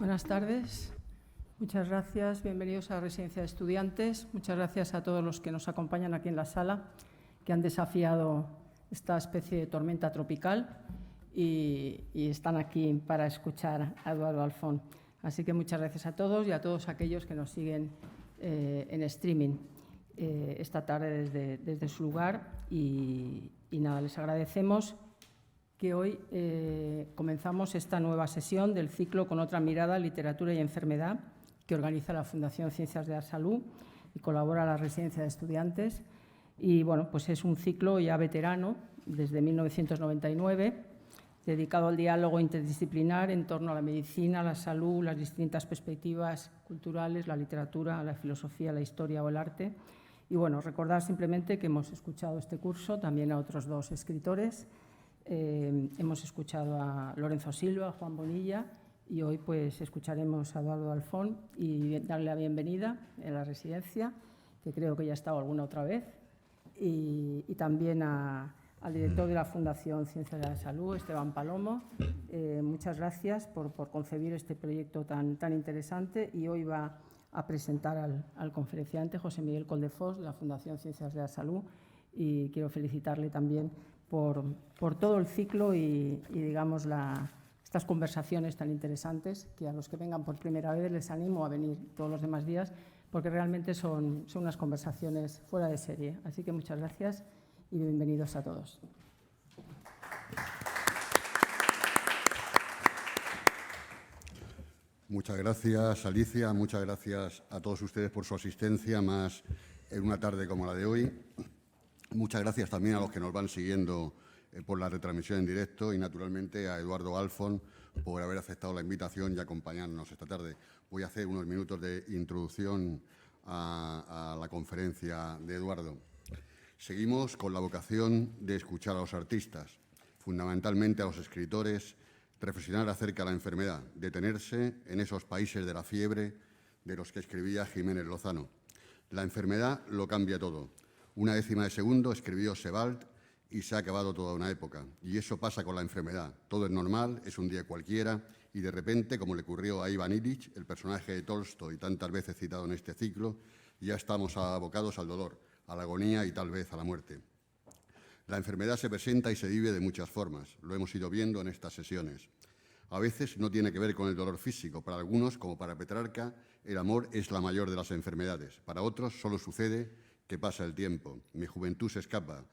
Buenas tardes. Muchas gracias. Bienvenidos a la Residencia de Estudiantes. Muchas gracias a todos los que nos acompañan aquí en la sala, que han desafiado esta especie de tormenta tropical y están aquí para escuchar a Eduardo Alfón. Así que muchas gracias a todos y a todos aquellos que nos siguen en streaming esta tarde desde su lugar. Y nada, les agradecemos que hoy comenzamos esta nueva sesión del ciclo Con otra mirada, literatura y enfermedad, que organiza la Fundación Ciencias de la Salud y colabora la Residencia de Estudiantes. Y bueno, pues es un ciclo ya veterano, desde 1999, dedicado al diálogo interdisciplinar en torno a la medicina, la salud, las distintas perspectivas culturales, la literatura, la filosofía, la historia o el arte. Y bueno, recordar simplemente que hemos escuchado este curso también a otros dos escritores. Hemos escuchado a Lorenzo Silva, a Juan Bonilla, y hoy pues escucharemos a Eduardo Alfón y darle la bienvenida en la residencia, que creo que ya ha estado alguna otra vez, y también al director de la Fundación Ciencias de la Salud, Esteban Palomo. Muchas gracias por concebir este proyecto tan interesante, y hoy va a presentar al conferenciante José Miguel Coldefós, de la Fundación Ciencias de la Salud, y quiero felicitarle también por todo el ciclo y digamos, estas conversaciones tan interesantes, que a los que vengan por primera vez les animo a venir todos los demás días, porque realmente son unas conversaciones fuera de serie. Así que muchas gracias y bienvenidos a todos. Muchas gracias, Alicia. Muchas gracias a todos ustedes por su asistencia, más en una tarde como la de hoy. Muchas gracias también a los que nos van siguiendo por la retransmisión en directo y, naturalmente, a Eduardo Alfón por haber aceptado la invitación y acompañarnos esta tarde. Voy a hacer unos minutos de introducción a la conferencia de Eduardo. Seguimos con la vocación de escuchar a los artistas, fundamentalmente a los escritores, reflexionar acerca de la enfermedad, detenerse en esos países de la fiebre de los que escribía Jiménez Lozano. La enfermedad lo cambia todo. Una décima de segundo, escribió Sebald, y se ha acabado toda una época. Y eso pasa con la enfermedad. Todo es normal, es un día cualquiera, y de repente, como le ocurrió a Iván Illich, el personaje de Tolstoy tantas veces citado en este ciclo, ya estamos abocados al dolor, a la agonía y tal vez a la muerte. La enfermedad se presenta y se vive de muchas formas. Lo hemos ido viendo en estas sesiones. A veces no tiene que ver con el dolor físico. Para algunos, como para Petrarca, el amor es la mayor de las enfermedades. Para otros solo sucede que pasa el tiempo. Mi juventud se escapa.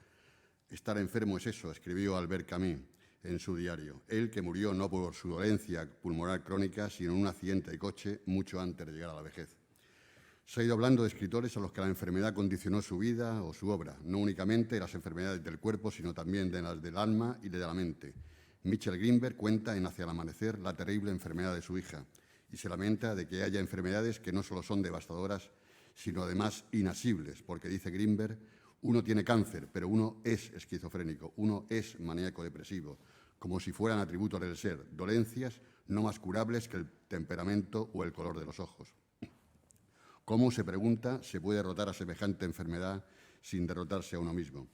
Estar enfermo es eso, escribió Albert Camus en su diario. Él, que murió no por su dolencia pulmonar crónica, sino en un accidente de coche mucho antes de llegar a la vejez. Se ha ido hablando de escritores a los que la enfermedad condicionó su vida o su obra, no únicamente las enfermedades del cuerpo, sino también de las del alma y de la mente. Mitchell Greenberg cuenta en Hacia el amanecer la terrible enfermedad de su hija y se lamenta de que haya enfermedades que no solo son devastadoras, sino además inasibles, porque, dice Greenberg, uno tiene cáncer, pero uno es esquizofrénico, uno es maníaco depresivo, como si fueran atributos del ser, dolencias no más curables que el temperamento o el color de los ojos. ¿Cómo, se pregunta, se puede derrotar a semejante enfermedad sin derrotarse a uno mismo?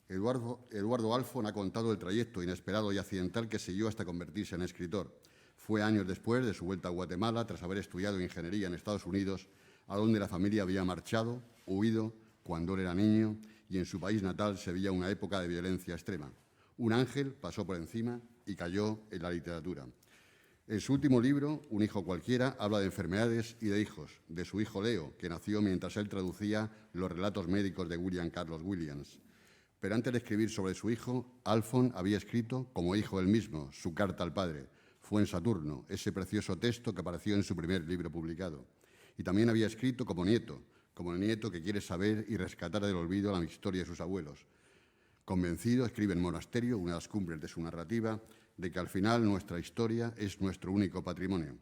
Eduardo Alfón ha contado el trayecto inesperado y accidental que siguió hasta convertirse en escritor. Fue años después de su vuelta a Guatemala, tras haber estudiado ingeniería en Estados Unidos, a donde la familia había marchado, huido, cuando él era niño, y en su país natal se veía una época de violencia extrema. Un ángel pasó por encima y cayó en la literatura. En su último libro, Un hijo cualquiera, habla de enfermedades y de hijos, de su hijo Leo, que nació mientras él traducía los relatos médicos de William Carlos Williams. Pero antes de escribir sobre su hijo, Alfón había escrito, como hijo él mismo, su carta al padre. Fue en Saturno, ese precioso texto que apareció en su primer libro publicado. Y también había escrito como nieto, como el nieto que quiere saber y rescatar del olvido la historia de sus abuelos. Convencido, escribe en Monasterio, una de las cumbres de su narrativa, de que al final nuestra historia es nuestro único patrimonio.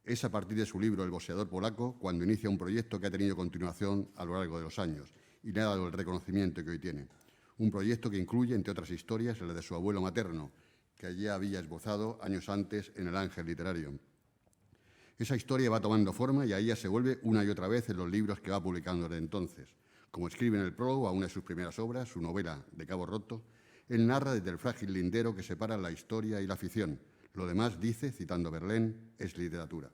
Es a partir de su libro El boxeador polaco cuando inicia un proyecto que ha tenido continuación a lo largo de los años y le ha dado el reconocimiento que hoy tiene. Un proyecto que incluye, entre otras historias, la de su abuelo materno, que ya había esbozado años antes en El Ángel Literario. Esa historia va tomando forma y a ella se vuelve una y otra vez en los libros que va publicando desde entonces. Como escribe en el prólogo a una de sus primeras obras, su novela De Cabo Roto, él narra desde el frágil lindero que separa la historia y la ficción, Lo demás, dice, citando Verlaine, es literatura.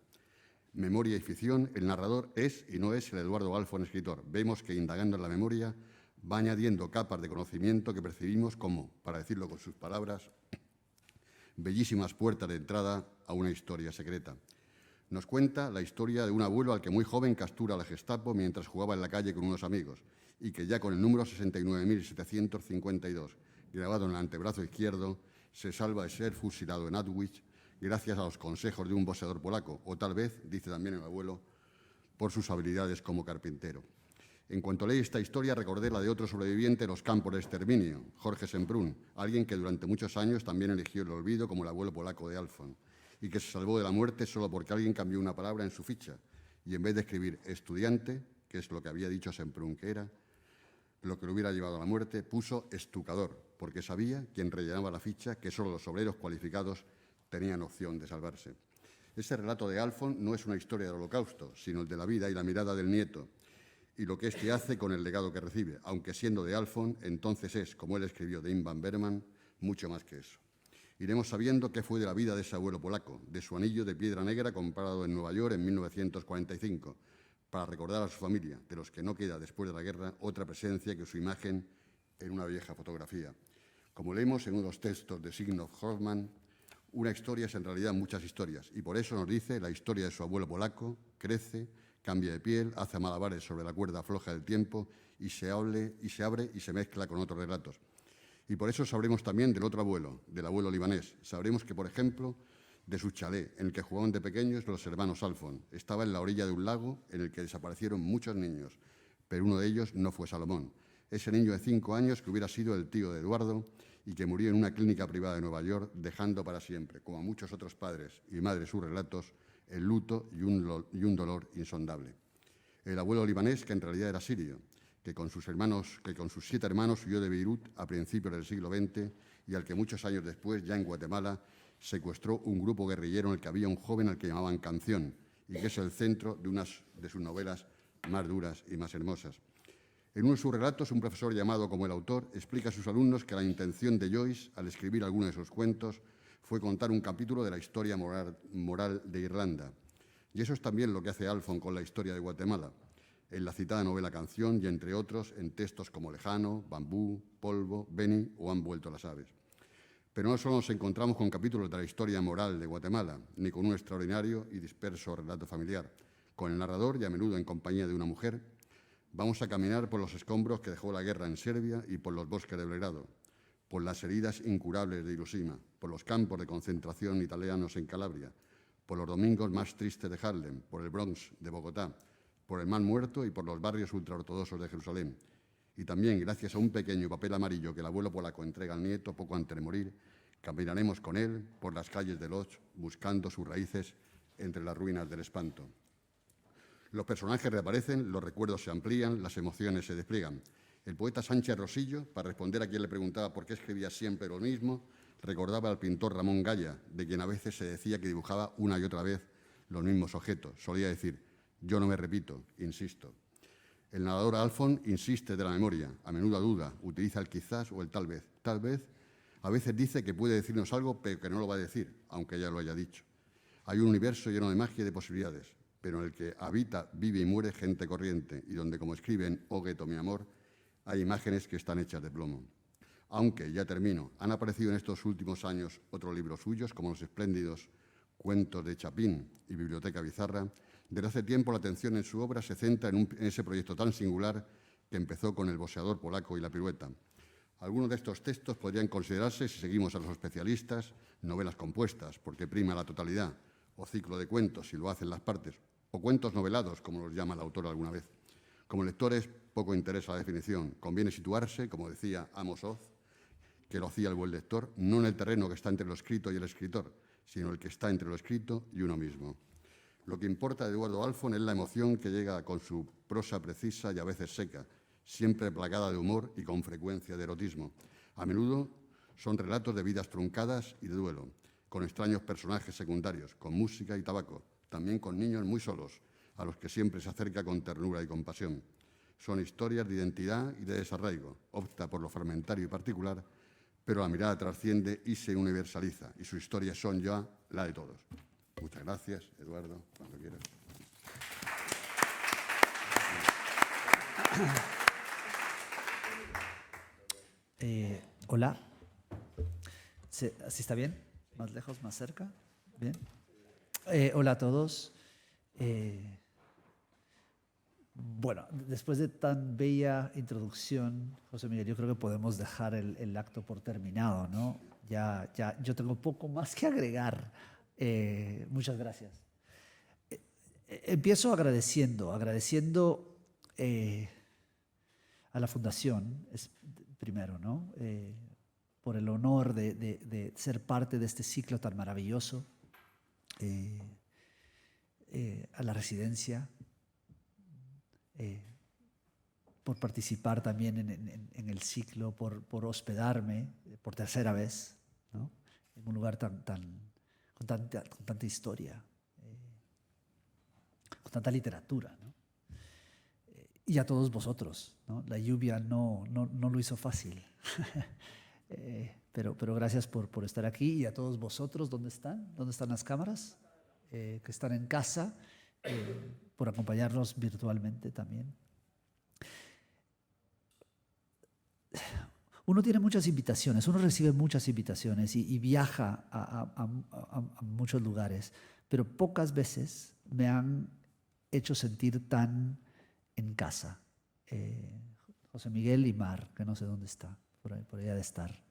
Memoria y ficción, el narrador es y no es el Eduardo Alfon escritor. Vemos que, indagando en la memoria, va añadiendo capas de conocimiento que percibimos como, para decirlo con sus palabras, bellísimas puertas de entrada a una historia secreta. Nos cuenta la historia de un abuelo al que muy joven captura la Gestapo mientras jugaba en la calle con unos amigos y que ya con el número 69.752 grabado en el antebrazo izquierdo se salva de ser fusilado en Auschwitz gracias a los consejos de un boxeador polaco, o tal vez, dice también el abuelo, por sus habilidades como carpintero. En cuanto leí esta historia, recordé la de otro sobreviviente de los campos de exterminio, Jorge Semprún, alguien que durante muchos años también eligió el olvido como el abuelo polaco de Alfon, y que se salvó de la muerte solo porque alguien cambió una palabra en su ficha, y en vez de escribir estudiante, que es lo que había dicho Semprún que era, lo que lo hubiera llevado a la muerte, puso estucador, porque sabía, quien rellenaba la ficha, que solo los obreros cualificados tenían opción de salvarse. Ese relato de Alfon no es una historia del Holocausto, sino el de la vida y la mirada del nieto, y lo que éste hace con el legado que recibe, aunque siendo de Alfon, entonces es, como él escribió de Ingmar Bergman, mucho más que eso. Iremos sabiendo qué fue de la vida de ese abuelo polaco, de su anillo de piedra negra comprado en Nueva York en 1945, para recordar a su familia, de los que no queda después de la guerra otra presencia que su imagen en una vieja fotografía. Como leemos en uno de los textos de Zygmunt Hoffman, una historia es en realidad muchas historias, y por eso nos dice la historia de su abuelo polaco, crece, cambia de piel, hace malabares sobre la cuerda floja del tiempo y se abre y se mezcla con otros relatos. Y por eso sabremos también del otro abuelo, del abuelo libanés. Sabremos que, por ejemplo, de su chalet, en el que jugaban de pequeños los hermanos Alfon. Estaba en la orilla de un lago en el que desaparecieron muchos niños, pero uno de ellos no fue Salomón. Ese niño de 5 años que hubiera sido el tío de Eduardo y que murió en una clínica privada de Nueva York, dejando para siempre, como a muchos otros padres y madres sus relatos, el luto y un dolor insondable. El abuelo libanés, que en realidad era sirio, que con sus 7 hermanos huyó de Beirut a principios del siglo XX y al que muchos años después, ya en Guatemala, secuestró un grupo guerrillero en el que había un joven al que llamaban Canción y que es el centro de unas de sus novelas más duras y más hermosas. En uno de sus relatos, un profesor llamado como el autor explica a sus alumnos que la intención de Joyce, al escribir alguno de sus cuentos, fue contar un capítulo de la historia moral de Irlanda. Y eso es también lo que hace Alfon con la historia de Guatemala, en la citada novela Canción y, entre otros, en textos como Lejano, Bambú, Polvo, Beni o Han vuelto las aves. Pero no solo nos encontramos con capítulos de la historia moral de Guatemala, ni con un extraordinario y disperso relato familiar. Con el narrador, y a menudo en compañía de una mujer, vamos a caminar por los escombros que dejó la guerra en Serbia y por los bosques de Belgrado, por las heridas incurables de Hiroshima, por los campos de concentración italianos en Calabria, por los domingos más tristes de Harlem, por el Bronx de Bogotá, por el Mar Muerto y por los barrios ultraortodoxos de Jerusalén. Y también, gracias a un pequeño papel amarillo que el abuelo polaco entrega al nieto poco antes de morir, caminaremos con él por las calles de Lodz, buscando sus raíces entre las ruinas del espanto. Los personajes reaparecen, los recuerdos se amplían, las emociones se despliegan. El poeta Sánchez Rosillo, para responder a quien le preguntaba por qué escribía siempre lo mismo, recordaba al pintor Ramón Gaya, de quien a veces se decía que dibujaba una y otra vez los mismos objetos. Solía decir: yo no me repito, insisto. El narrador Alfon insiste de la memoria, a menudo duda, utiliza el quizás o el tal vez. Tal vez, a veces dice que puede decirnos algo, pero que no lo va a decir, aunque ya lo haya dicho. Hay un universo lleno de magia y de posibilidades, pero en el que habita, vive y muere gente corriente, y donde, como escriben Oh Gueto, mi amor, hay imágenes que están hechas de plomo. Aunque, ya termino, han aparecido en estos últimos años otros libros suyos, como los espléndidos Cuentos de Chapín y Biblioteca Bizarra. Desde hace tiempo la atención en su obra se centra en ese proyecto tan singular que empezó con El boxeador polaco y La pirueta. Algunos de estos textos podrían considerarse, si seguimos a los especialistas, novelas compuestas, porque prima la totalidad, o ciclo de cuentos, si lo hacen las partes, o cuentos novelados, como los llama el autor alguna vez. Como lectores, poco interesa la definición. Conviene situarse, como decía Amos Oz, que lo hacía el buen lector, no en el terreno que está entre lo escrito y el escritor, sino el que está entre lo escrito y uno mismo. Lo que importa de Eduardo Alfon es la emoción que llega con su prosa precisa y a veces seca, siempre plagada de humor y con frecuencia de erotismo. A menudo son relatos de vidas truncadas y de duelo, con extraños personajes secundarios, con música y tabaco, también con niños muy solos, a los que siempre se acerca con ternura y compasión. Son historias de identidad y de desarraigo. Opta por lo fragmentario y particular, pero la mirada trasciende y se universaliza, y sus historias son ya la de todos. Muchas gracias, Eduardo, cuando quieras. Hola. ¿Así está bien? ¿Más lejos, más cerca? Bien. Hola a todos. Bueno, después de tan bella introducción, José Miguel, yo creo que podemos dejar el acto por terminado, ¿no? Ya, yo tengo poco más que agregar. Muchas gracias. Empiezo agradeciendo a la Fundación, primero, ¿no? Por el honor de ser parte de este ciclo tan maravilloso, a la residencia, por participar también en el ciclo, por hospedarme por tercera vez, ¿no? En un lugar con tanta historia, con tanta literatura, ¿no? Y a todos vosotros, ¿no? La lluvia no lo hizo fácil. Pero gracias por estar aquí, y a todos vosotros, ¿dónde están? ¿Dónde están las cámaras? Que están en casa, por acompañarnos virtualmente también. Uno tiene muchas invitaciones, uno recibe muchas invitaciones y viaja a muchos lugares, pero pocas veces me han hecho sentir tan en casa. José Miguel y Mar, que no sé dónde está, por ahí ha de estar.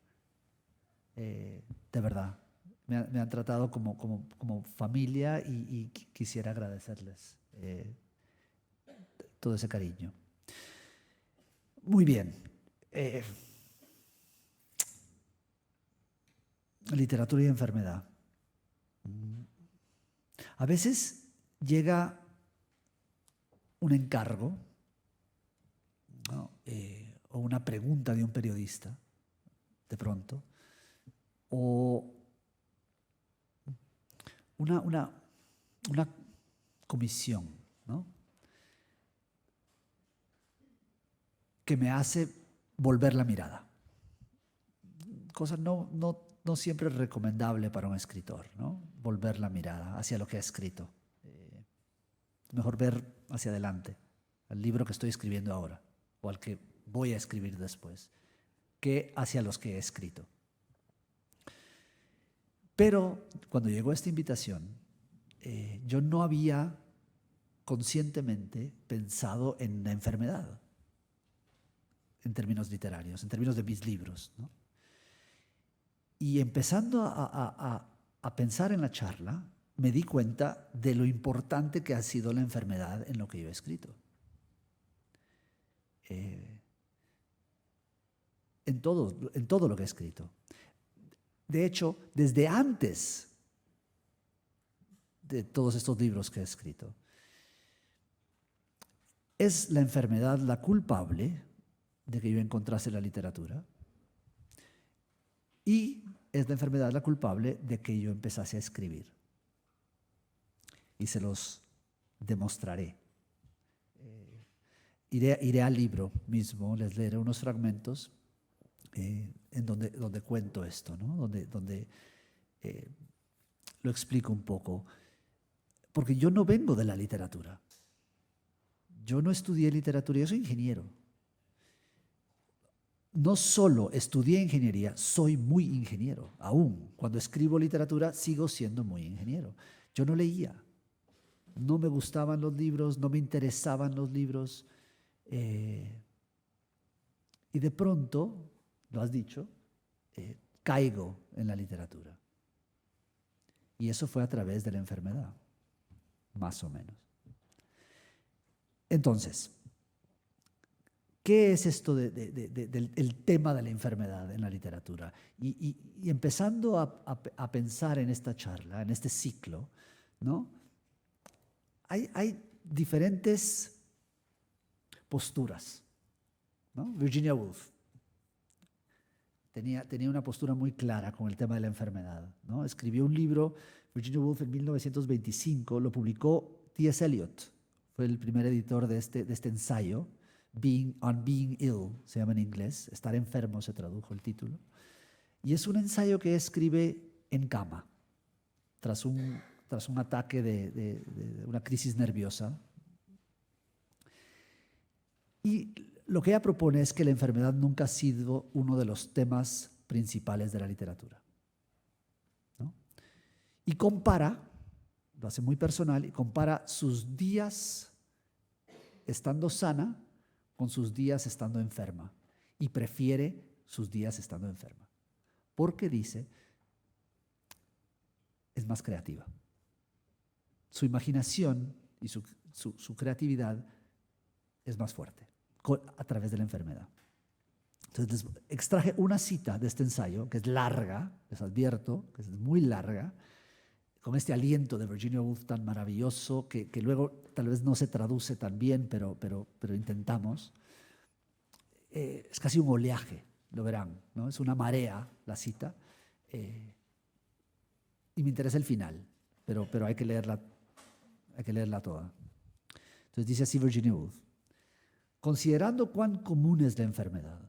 De verdad, me han tratado como familia, y quisiera agradecerles todo ese cariño. Muy bien. Literatura y enfermedad. A veces llega un encargo, ¿no? O una pregunta de un periodista, de pronto, o una comisión, ¿no? Que me hace volver la mirada. Cosa no siempre recomendable para un escritor, ¿no? Volver la mirada hacia lo que ha escrito. Mejor ver hacia adelante, al libro que estoy escribiendo ahora, o al que voy a escribir después, que hacia los que he escrito. Pero cuando llegó esta invitación, yo no había conscientemente pensado en la enfermedad, en términos literarios, en términos de mis libros, ¿no? Y empezando a pensar en la charla, me di cuenta de lo importante que ha sido la enfermedad en lo que yo he escrito. En todo lo que he escrito. De hecho, desde antes de todos estos libros que he escrito, es la enfermedad la culpable de que yo encontrase la literatura, y es la enfermedad la culpable de que yo empezase a escribir. Y se los demostraré. Iré al libro mismo, les leeré unos fragmentos en donde cuento esto, ¿no? Donde lo explico un poco. Porque yo no vengo de la literatura. Yo no estudié literatura, yo soy ingeniero. No solo estudié ingeniería, soy muy ingeniero. Aún cuando escribo literatura sigo siendo muy ingeniero. Yo no leía, no me gustaban los libros, no me interesaban los libros. Y de pronto, lo has dicho, caigo en la literatura. Y eso fue a través de la enfermedad, más o menos. Entonces, ¿qué es esto del tema de la enfermedad en la literatura? Y empezando a pensar en esta charla, en este ciclo, ¿no? Hay diferentes posturas, ¿no? Virginia Woolf tenía una postura muy clara con el tema de la enfermedad, ¿no? Escribió un libro, Virginia Woolf, en 1925, lo publicó T.S. Eliot, fue el primer editor de este ensayo. On Being Ill, se llama en inglés, estar enfermo se tradujo el título. Y es un ensayo que escribe en cama, tras un ataque de una crisis nerviosa. Y lo que ella propone es que la enfermedad nunca ha sido uno de los temas principales de la literatura, ¿no? Y compara, lo hace muy personal, y compara sus días estando sana con sus días estando enferma. Y prefiere sus días estando enferma. Porque dice, es más creativa. Su imaginación y su creatividad es más fuerte a través de la enfermedad. Entonces, extraje una cita de este ensayo, que es larga, les advierto, que es muy larga, con este aliento de Virginia Woolf tan maravilloso, que luego tal vez no se traduce tan bien, pero intentamos. Es casi un oleaje, lo verán, ¿no? Es una marea la cita. Y me interesa el final, pero hay que leerla toda. Entonces dice así Virginia Woolf: considerando cuán común es la enfermedad,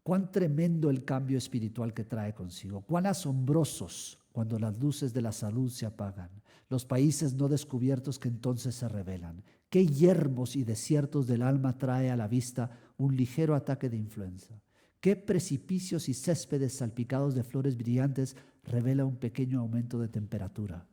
cuán tremendo el cambio espiritual que trae consigo, cuán asombrosos cuando las luces de la salud se apagan, los países no descubiertos que entonces se revelan, qué yermos y desiertos del alma trae a la vista un ligero ataque de influenza, qué precipicios y céspedes salpicados de flores brillantes revela un pequeño aumento de temperatura,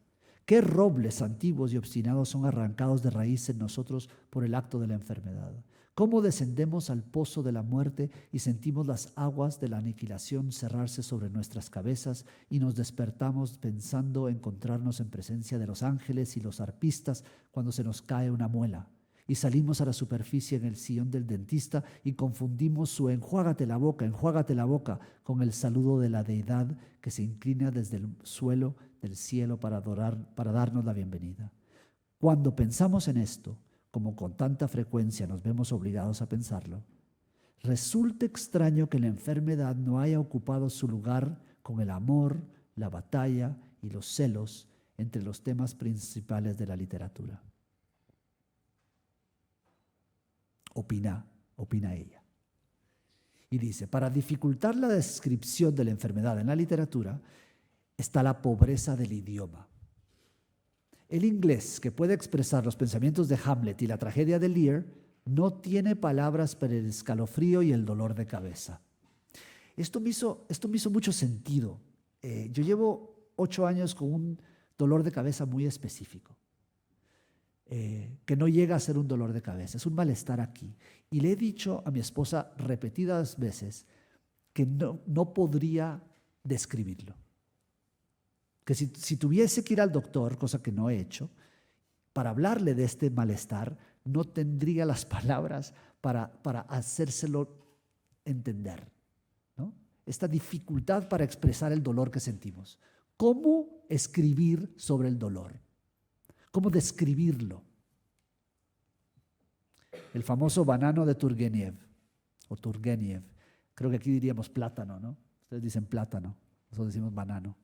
qué robles antiguos y obstinados son arrancados de raíz en nosotros por el acto de la enfermedad. Cómo descendemos al pozo de la muerte y sentimos las aguas de la aniquilación cerrarse sobre nuestras cabezas y nos despertamos pensando encontrarnos en presencia de los ángeles y los arpistas cuando se nos cae una muela. Y salimos a la superficie en el sillón del dentista y confundimos su enjuágate la boca con el saludo de la deidad que se inclina desde el suelo del cielo para darnos la bienvenida. Cuando pensamos en esto, como con tanta frecuencia nos vemos obligados a pensarlo, resulta extraño que la enfermedad no haya ocupado su lugar con el amor, la batalla y los celos entre los temas principales de la literatura. Opina ella. Y dice, para dificultar la descripción de la enfermedad en la literatura está la pobreza del idioma. El inglés, que puede expresar los pensamientos de Hamlet y la tragedia de Lear, no tiene palabras para el escalofrío y el dolor de cabeza. Esto me hizo mucho sentido. Yo llevo 8 años con un dolor de cabeza muy específico, que no llega a ser un dolor de cabeza, es un malestar aquí. Y le he dicho a mi esposa repetidas veces que no podría describirlo. Que si tuviese que ir al doctor, cosa que no he hecho, para hablarle de este malestar, no tendría las palabras para hacérselo entender, ¿no? Esta dificultad para expresar el dolor que sentimos. ¿Cómo escribir sobre el dolor? ¿Cómo describirlo? El famoso banano de Turgeniev, o Turgeniev. Creo que aquí diríamos plátano, ¿no? Ustedes dicen plátano, nosotros decimos banano.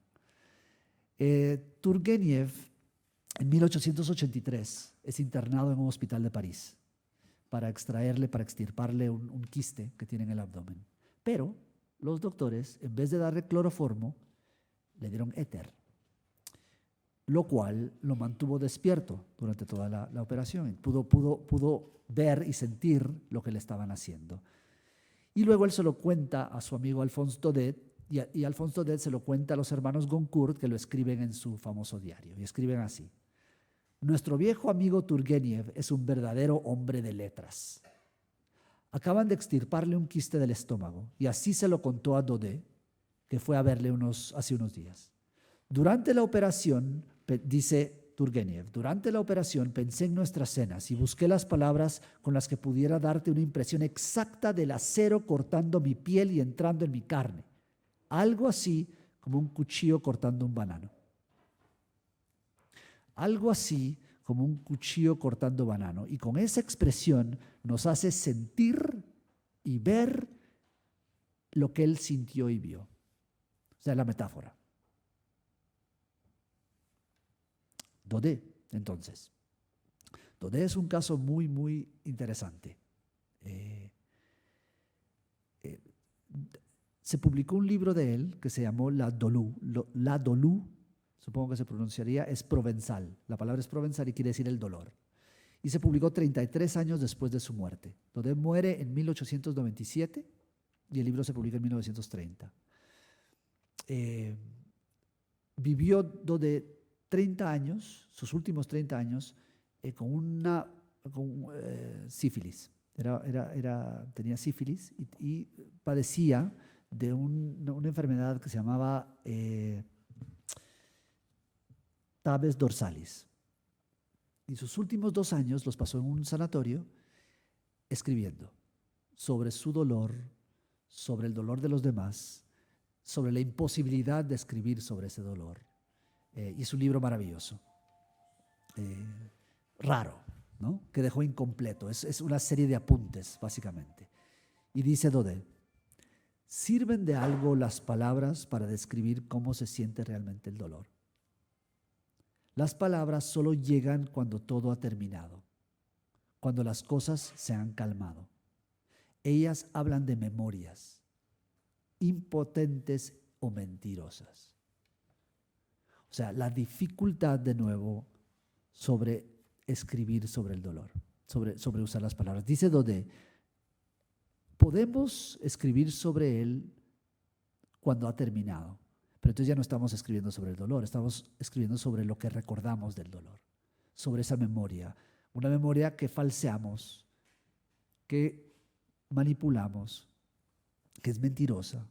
Turgeniev, en 1883, es internado en un hospital de París para extirparle un quiste que tiene en el abdomen. Pero los doctores, en vez de darle cloroformo, le dieron éter, lo cual lo mantuvo despierto durante toda la operación. Pudo ver y sentir lo que le estaban haciendo. Y luego él se lo cuenta a su amigo Alphonse Daudet, y Alphonse Daudet se lo cuenta a los hermanos Goncourt, que lo escriben en su famoso diario. Y escriben así: nuestro viejo amigo Turgeniev es un verdadero hombre de letras. Acaban de extirparle un quiste del estómago, y así se lo contó a Daudet, que fue a verle hace unos días. Durante la operación, dice Turgeniev, durante la operación pensé en nuestras cenas y busqué las palabras con las que pudiera darte una impresión exacta del acero cortando mi piel y entrando en mi carne. Algo así como un cuchillo cortando un banano. Algo así como un cuchillo cortando banano. Y con esa expresión nos hace sentir y ver lo que él sintió y vio. O sea, la metáfora. Daudet, entonces. Daudet es un caso muy, muy interesante. se publicó un libro de él que se llamó La Dolou. La Dolou, supongo que se pronunciaría, es provenzal. La palabra es provenzal y quiere decir el dolor. Y se publicó 33 años después de su muerte. Daudet muere en 1897 y el libro se publica en 1930. Vivió Daudet 30 años, sus últimos 30 años, con sífilis. Tenía sífilis y padecía de una enfermedad que se llamaba tabes dorsalis. Y sus últimos 2 años los pasó en un sanatorio escribiendo sobre su dolor, sobre el dolor de los demás, sobre la imposibilidad de escribir sobre ese dolor. Y es un libro maravilloso, raro, ¿no? Que dejó incompleto. Es una serie de apuntes, básicamente. Y dice Daudet: ¿sirven de algo las palabras para describir cómo se siente realmente el dolor? Las palabras solo llegan cuando todo ha terminado, cuando las cosas se han calmado. Ellas hablan de memorias, impotentes o mentirosas. O sea, la dificultad de nuevo sobre escribir sobre el dolor, sobre usar las palabras. Dice Daudet: podemos escribir sobre él cuando ha terminado, pero entonces ya no estamos escribiendo sobre el dolor, estamos escribiendo sobre lo que recordamos del dolor, sobre esa memoria, una memoria que falseamos, que manipulamos, que es mentirosa,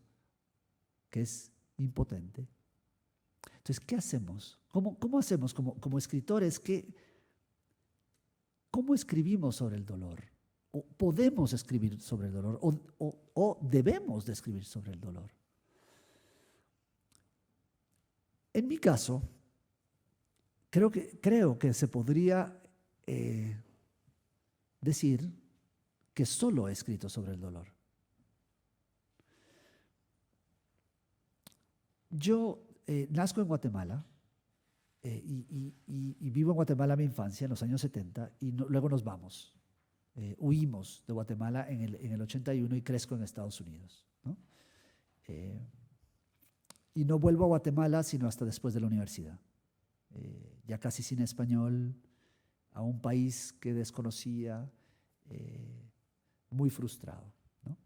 que es impotente. Entonces, ¿qué hacemos? ¿Cómo hacemos como escritores? ¿Cómo escribimos sobre el dolor? ¿O podemos escribir sobre el dolor? ¿O debemos de escribir sobre el dolor? En mi caso, creo que se podría decir que solo he escrito sobre el dolor. Yo nazco en Guatemala y vivo en Guatemala mi infancia, en los años 70, y luego nos vamos. Huimos de Guatemala en el 81 y crezco en Estados Unidos, ¿no? Y no vuelvo a Guatemala sino hasta después de la universidad. Ya casi sin español, a un país que desconocía, muy frustrado, ¿no?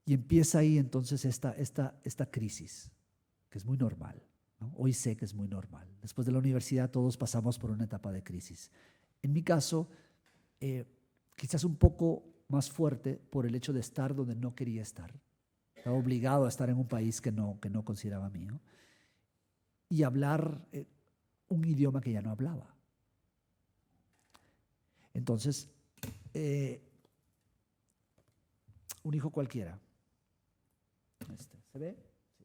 Y empieza ahí entonces esta crisis, que es muy normal, ¿no? Hoy sé que es muy normal. Después de la universidad todos pasamos por una etapa de crisis. En mi caso, quizás un poco más fuerte por el hecho de estar donde no quería estar. Estaba obligado a estar en un país que no consideraba mío y hablar un idioma que ya no hablaba. Entonces, un hijo cualquiera. ¿Se ve? Sí.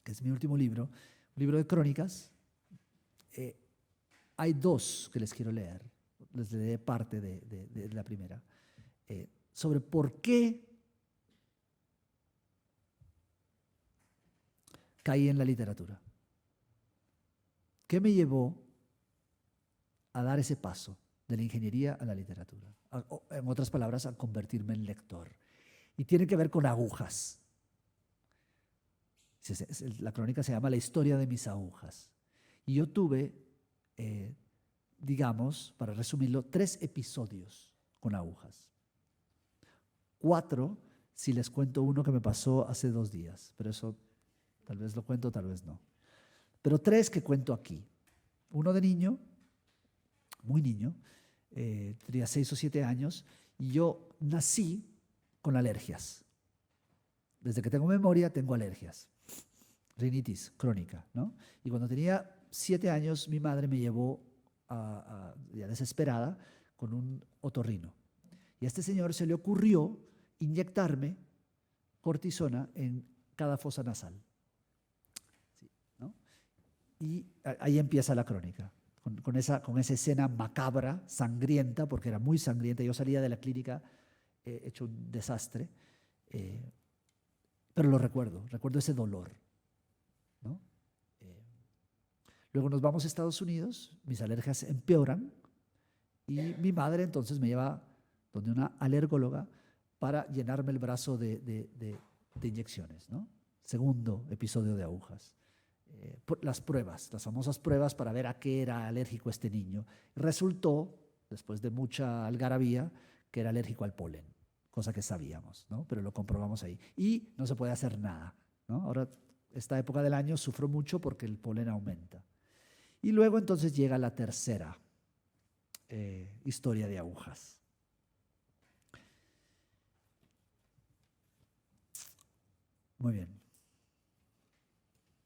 Que es mi último libro, un libro de crónicas. Hay 2 que les quiero leer. Les leeré parte de la primera. Sobre por qué caí en la literatura. ¿Qué me llevó a dar ese paso de la ingeniería a la literatura? En otras palabras, a convertirme en lector. Y tiene que ver con agujas. La crónica se llama La historia de mis agujas. Y yo tuve, digamos, para resumirlo, 3 episodios con agujas. 4 si les cuento uno que me pasó hace 2 días, pero eso tal vez lo cuento, tal vez no. Pero 3 que cuento aquí. Uno de niño, muy niño, tenía 6 o 7 años, y yo nací con alergias. Desde que tengo memoria tengo alergias. Rinitis crónica, ¿no? Y cuando tenía 7 años, mi madre me llevó ya desesperada con un otorrino. Y a este señor se le ocurrió inyectarme cortisona en cada fosa nasal. Sí, ¿no? Y ahí empieza la crónica, con esa escena macabra, sangrienta, porque era muy sangrienta. Yo salía de la clínica hecho un desastre, pero lo recuerdo ese dolor, ¿no? Luego nos vamos a Estados Unidos, mis alergias empeoran y mi madre entonces me lleva donde una alergóloga para llenarme el brazo de inyecciones, ¿no? Segundo episodio de agujas. Las pruebas, las famosas pruebas para ver a qué era alérgico este niño. Resultó, después de mucha algarabía, que era alérgico al polen, cosa que sabíamos, ¿no? Pero lo comprobamos ahí. Y no se puede hacer nada, ¿no? Ahora, esta época del año sufro mucho porque el polen aumenta. Y luego entonces llega la tercera historia de agujas. Muy bien.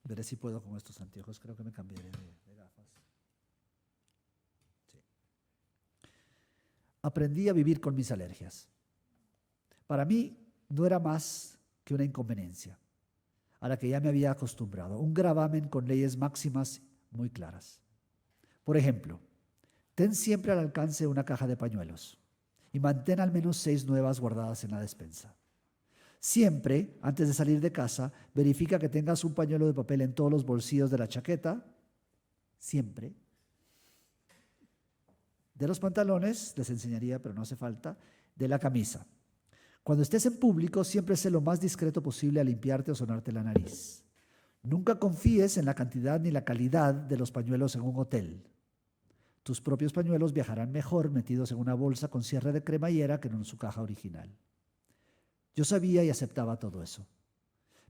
Veré si puedo con estos anteojos. Creo que me cambiaré de gafas. Sí. Aprendí a vivir con mis alergias. Para mí no era más que una inconveniencia a la que ya me había acostumbrado. Un gravamen con leyes máximas muy claras. Por ejemplo, ten siempre al alcance una caja de pañuelos y mantén al menos 6 nuevas guardadas en la despensa. Siempre, antes de salir de casa, verifica que tengas un pañuelo de papel en todos los bolsillos de la chaqueta. Siempre. De los pantalones, les enseñaría, pero no hace falta, de la camisa. Cuando estés en público, siempre sé lo más discreto posible a limpiarte o sonarte la nariz. Nunca confíes en la cantidad ni la calidad de los pañuelos en un hotel. Tus propios pañuelos viajarán mejor metidos en una bolsa con cierre de cremallera que en su caja original. Yo sabía y aceptaba todo eso.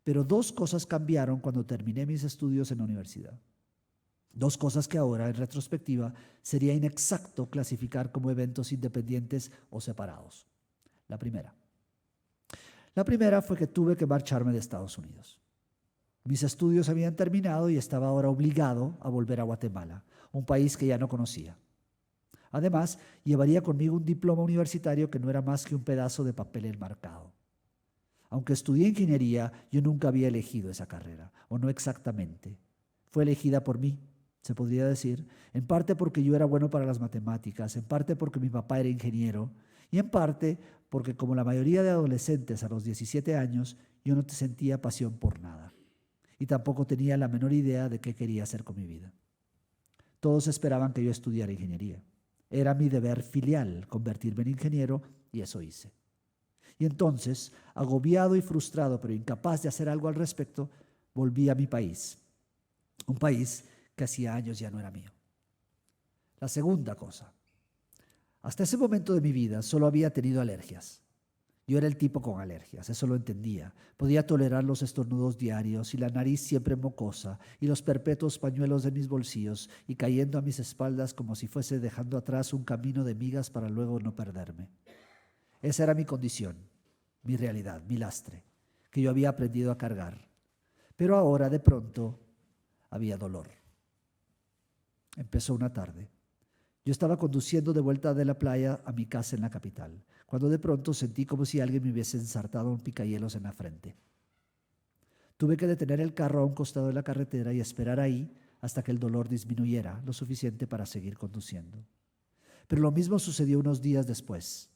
Pero 2 cosas cambiaron cuando terminé mis estudios en la universidad. 2 cosas que ahora, en retrospectiva, sería inexacto clasificar como eventos independientes o separados. La primera fue que tuve que marcharme de Estados Unidos. Mis estudios habían terminado y estaba ahora obligado a volver a Guatemala, un país que ya no conocía. Además, llevaría conmigo un diploma universitario que no era más que un pedazo de papel enmarcado. Aunque estudié ingeniería, yo nunca había elegido esa carrera, o no exactamente. Fue elegida por mí, se podría decir, en parte porque yo era bueno para las matemáticas, en parte porque mi papá era ingeniero, y en parte porque, como la mayoría de adolescentes a los 17 años, yo no sentía pasión por nada. Y tampoco tenía la menor idea de qué quería hacer con mi vida. Todos esperaban que yo estudiara ingeniería. Era mi deber filial convertirme en ingeniero, y eso hice. Y entonces, agobiado y frustrado, pero incapaz de hacer algo al respecto, volví a mi país. Un país que hacía años ya no era mío. La segunda cosa. Hasta ese momento de mi vida solo había tenido alergias. Yo era el tipo con alergias, eso lo entendía. Podía tolerar los estornudos diarios y la nariz siempre mocosa y los perpetuos pañuelos de mis bolsillos y cayendo a mis espaldas como si fuese dejando atrás un camino de migas para luego no perderme. Esa era mi condición, mi realidad, mi lastre, que yo había aprendido a cargar. Pero ahora, de pronto, había dolor. Empezó una tarde. Yo estaba conduciendo de vuelta de la playa a mi casa en la capital, cuando de pronto sentí como si alguien me hubiese ensartado un picahielos en la frente. Tuve que detener el carro a un costado de la carretera y esperar ahí hasta que el dolor disminuyera lo suficiente para seguir conduciendo. Pero lo mismo sucedió unos días después.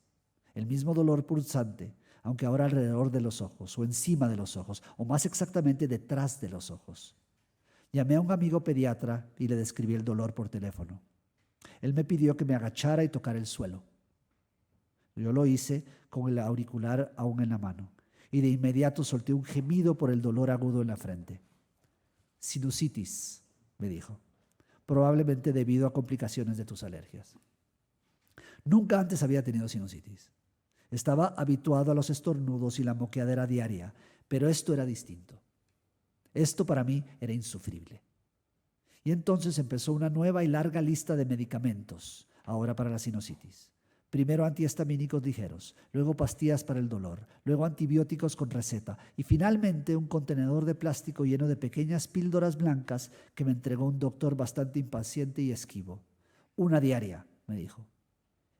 El mismo dolor pulsante, aunque ahora alrededor de los ojos, o encima de los ojos, o más exactamente detrás de los ojos. Llamé a un amigo pediatra y le describí el dolor por teléfono. Él me pidió que me agachara y tocara el suelo. Yo lo hice con el auricular aún en la mano, y de inmediato solté un gemido por el dolor agudo en la frente. Sinusitis, me dijo, probablemente debido a complicaciones de tus alergias. Nunca antes había tenido sinusitis. Estaba habituado a los estornudos y la moqueadera diaria, pero esto era distinto. Esto para mí era insufrible. Y entonces empezó una nueva y larga lista de medicamentos, ahora para la sinusitis. Primero antihistamínicos ligeros, luego pastillas para el dolor, luego antibióticos con receta y finalmente un contenedor de plástico lleno de pequeñas píldoras blancas que me entregó un doctor bastante impaciente y esquivo. 1 diaria, me dijo.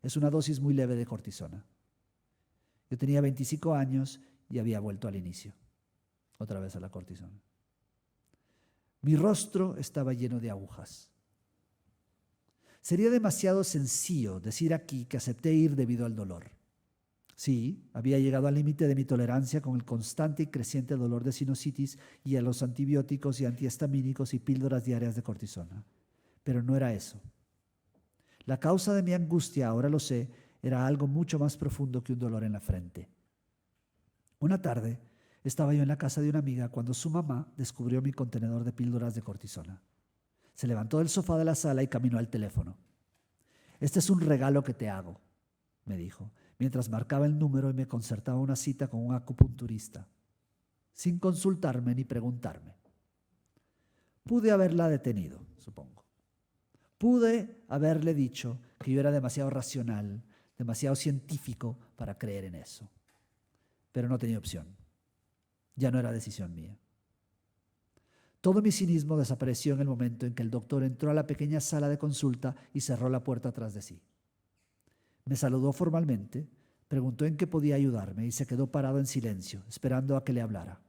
Es una dosis muy leve de cortisona. Yo tenía 25 años y había vuelto al inicio, otra vez a la cortisona. Mi rostro estaba lleno de agujas. Sería demasiado sencillo decir aquí que acepté ir debido al dolor. Sí, había llegado al límite de mi tolerancia con el constante y creciente dolor de sinusitis y a los antibióticos y antihistamínicos y píldoras diarias de cortisona. Pero no era eso. La causa de mi angustia, ahora lo sé, era algo mucho más profundo que un dolor en la frente. Una tarde estaba yo en la casa de una amiga cuando su mamá descubrió mi contenedor de píldoras de cortisona. Se levantó del sofá de la sala y caminó al teléfono. «Este es un regalo que te hago», me dijo, mientras marcaba el número y me concertaba una cita con un acupunturista, sin consultarme ni preguntarme. Pude haberla detenido, supongo. Pude haberle dicho que yo era demasiado racional, demasiado científico para creer en eso. Pero no tenía opción. Ya no era decisión mía. Todo mi cinismo desapareció en el momento en que el doctor entró a la pequeña sala de consulta y cerró la puerta tras de sí. Me saludó formalmente, preguntó en qué podía ayudarme y se quedó parado en silencio, esperando a que le hablara.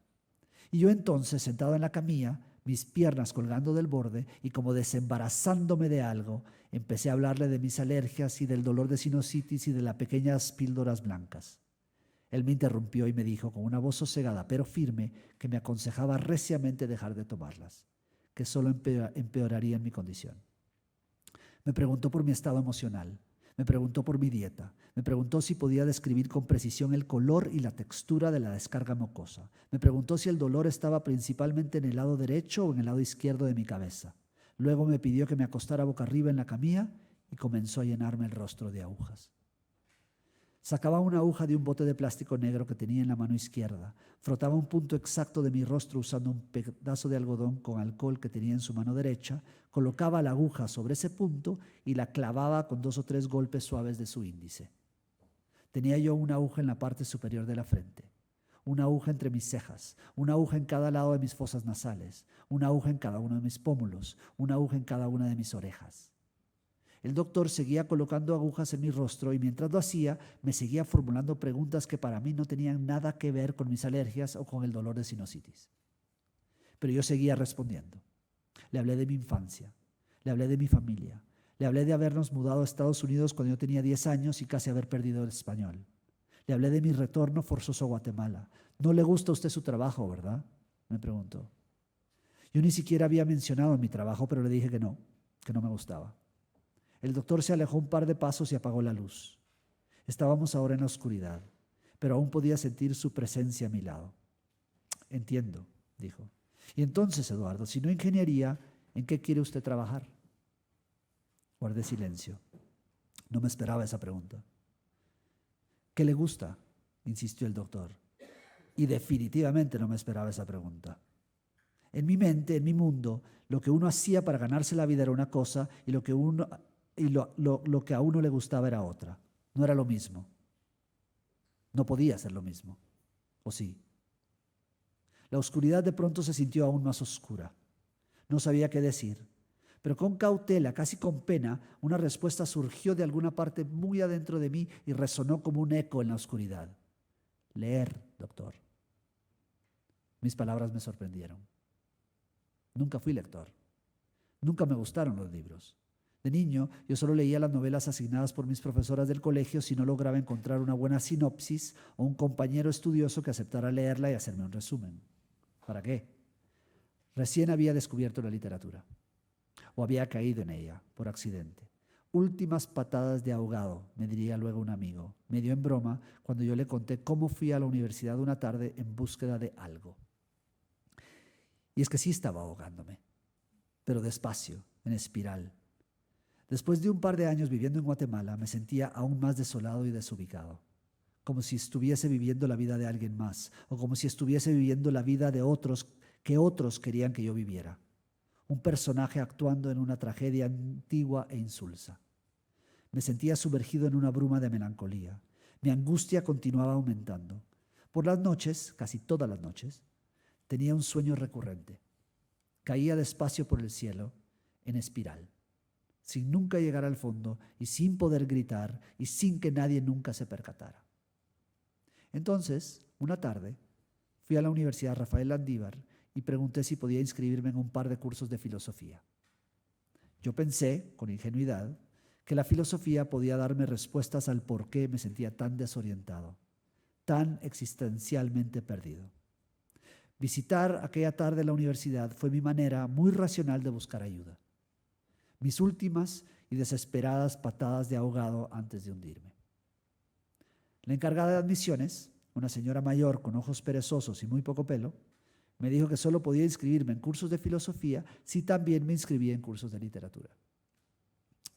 Y yo entonces, sentado en la camilla, mis piernas colgando del borde y como desembarazándome de algo, empecé a hablarle de mis alergias y del dolor de sinusitis y de las pequeñas píldoras blancas. Él me interrumpió y me dijo con una voz sosegada pero firme que me aconsejaba reciamente dejar de tomarlas, que solo empeorarían mi condición. Me preguntó por mi estado emocional, me preguntó por mi dieta, me preguntó si podía describir con precisión el color y la textura de la descarga mucosa, me preguntó si el dolor estaba principalmente en el lado derecho o en el lado izquierdo de mi cabeza. Luego me pidió que me acostara boca arriba en la camilla y comenzó a llenarme el rostro de agujas. Sacaba una aguja de un bote de plástico negro que tenía en la mano izquierda, frotaba un punto exacto de mi rostro usando un pedazo de algodón con alcohol que tenía en su mano derecha, colocaba la aguja sobre ese punto y la clavaba con 2 o 3 golpes suaves de su índice. Tenía yo una aguja en la parte superior de la frente, una aguja entre mis cejas, una aguja en cada lado de mis fosas nasales, una aguja en cada uno de mis pómulos, una aguja en cada una de mis orejas. El doctor seguía colocando agujas en mi rostro y mientras lo hacía me seguía formulando preguntas que para mí no tenían nada que ver con mis alergias o con el dolor de sinusitis. Pero yo seguía respondiendo. Le hablé de mi infancia, le hablé de mi familia, le hablé de habernos mudado a Estados Unidos cuando yo tenía 10 años y casi haber perdido el español. Le hablé de mi retorno forzoso a Guatemala. ¿No le gusta a usted su trabajo, verdad?, me preguntó. Yo ni siquiera había mencionado mi trabajo, pero le dije que no me gustaba. El doctor se alejó un par de pasos y apagó la luz. Estábamos ahora en la oscuridad, pero aún podía sentir su presencia a mi lado. Entiendo, dijo. Y entonces, Eduardo, si no ingeniería, ¿en qué quiere usted trabajar? Guardé silencio. No me esperaba esa pregunta. ¿Qué le gusta?, insistió el doctor. Y definitivamente no me esperaba esa pregunta. En mi mente, en mi mundo, lo que uno hacía para ganarse la vida era una cosa y lo que a uno le gustaba era otra. No era lo mismo. No podía ser lo mismo. ¿O sí? La oscuridad de pronto se sintió aún más oscura. No sabía qué decir, pero con cautela, casi con pena, una respuesta surgió de alguna parte muy adentro de mí y resonó como un eco en la oscuridad. Leer, doctor. Mis palabras me sorprendieron. Nunca fui lector. Nunca me gustaron los libros. De niño, yo solo leía las novelas asignadas por mis profesoras del colegio si no lograba encontrar una buena sinopsis o un compañero estudioso que aceptara leerla y hacerme un resumen. ¿Para qué? Recién había descubierto la literatura, o había caído en ella, por accidente. Últimas patadas de ahogado, me diría luego un amigo, medio en broma, cuando yo le conté cómo fui a la universidad una tarde en búsqueda de algo. Y es que sí estaba ahogándome, pero despacio, en espiral. Después de un par de años viviendo en Guatemala, me sentía aún más desolado y desubicado, como si estuviese viviendo la vida de alguien más, o como si estuviese viviendo la vida de otros que otros querían que yo viviera. Un personaje actuando en una tragedia antigua e insulsa. Me sentía sumergido en una bruma de melancolía. Mi angustia continuaba aumentando. Por las noches, casi todas las noches, tenía un sueño recurrente. Caía despacio por el cielo, en espiral, sin nunca llegar al fondo y sin poder gritar y sin que nadie nunca se percatara. Entonces, una tarde, fui a la Universidad Rafael Landívar y pregunté si podía inscribirme en un par de cursos de filosofía. Yo pensé, con ingenuidad, que la filosofía podía darme respuestas al por qué me sentía tan desorientado, tan existencialmente perdido. Visitar aquella tarde la universidad fue mi manera muy racional de buscar ayuda. Mis últimas y desesperadas patadas de ahogado antes de hundirme. La encargada de admisiones, una señora mayor con ojos perezosos y muy poco pelo, me dijo que solo podía inscribirme en cursos de filosofía si también me inscribía en cursos de literatura.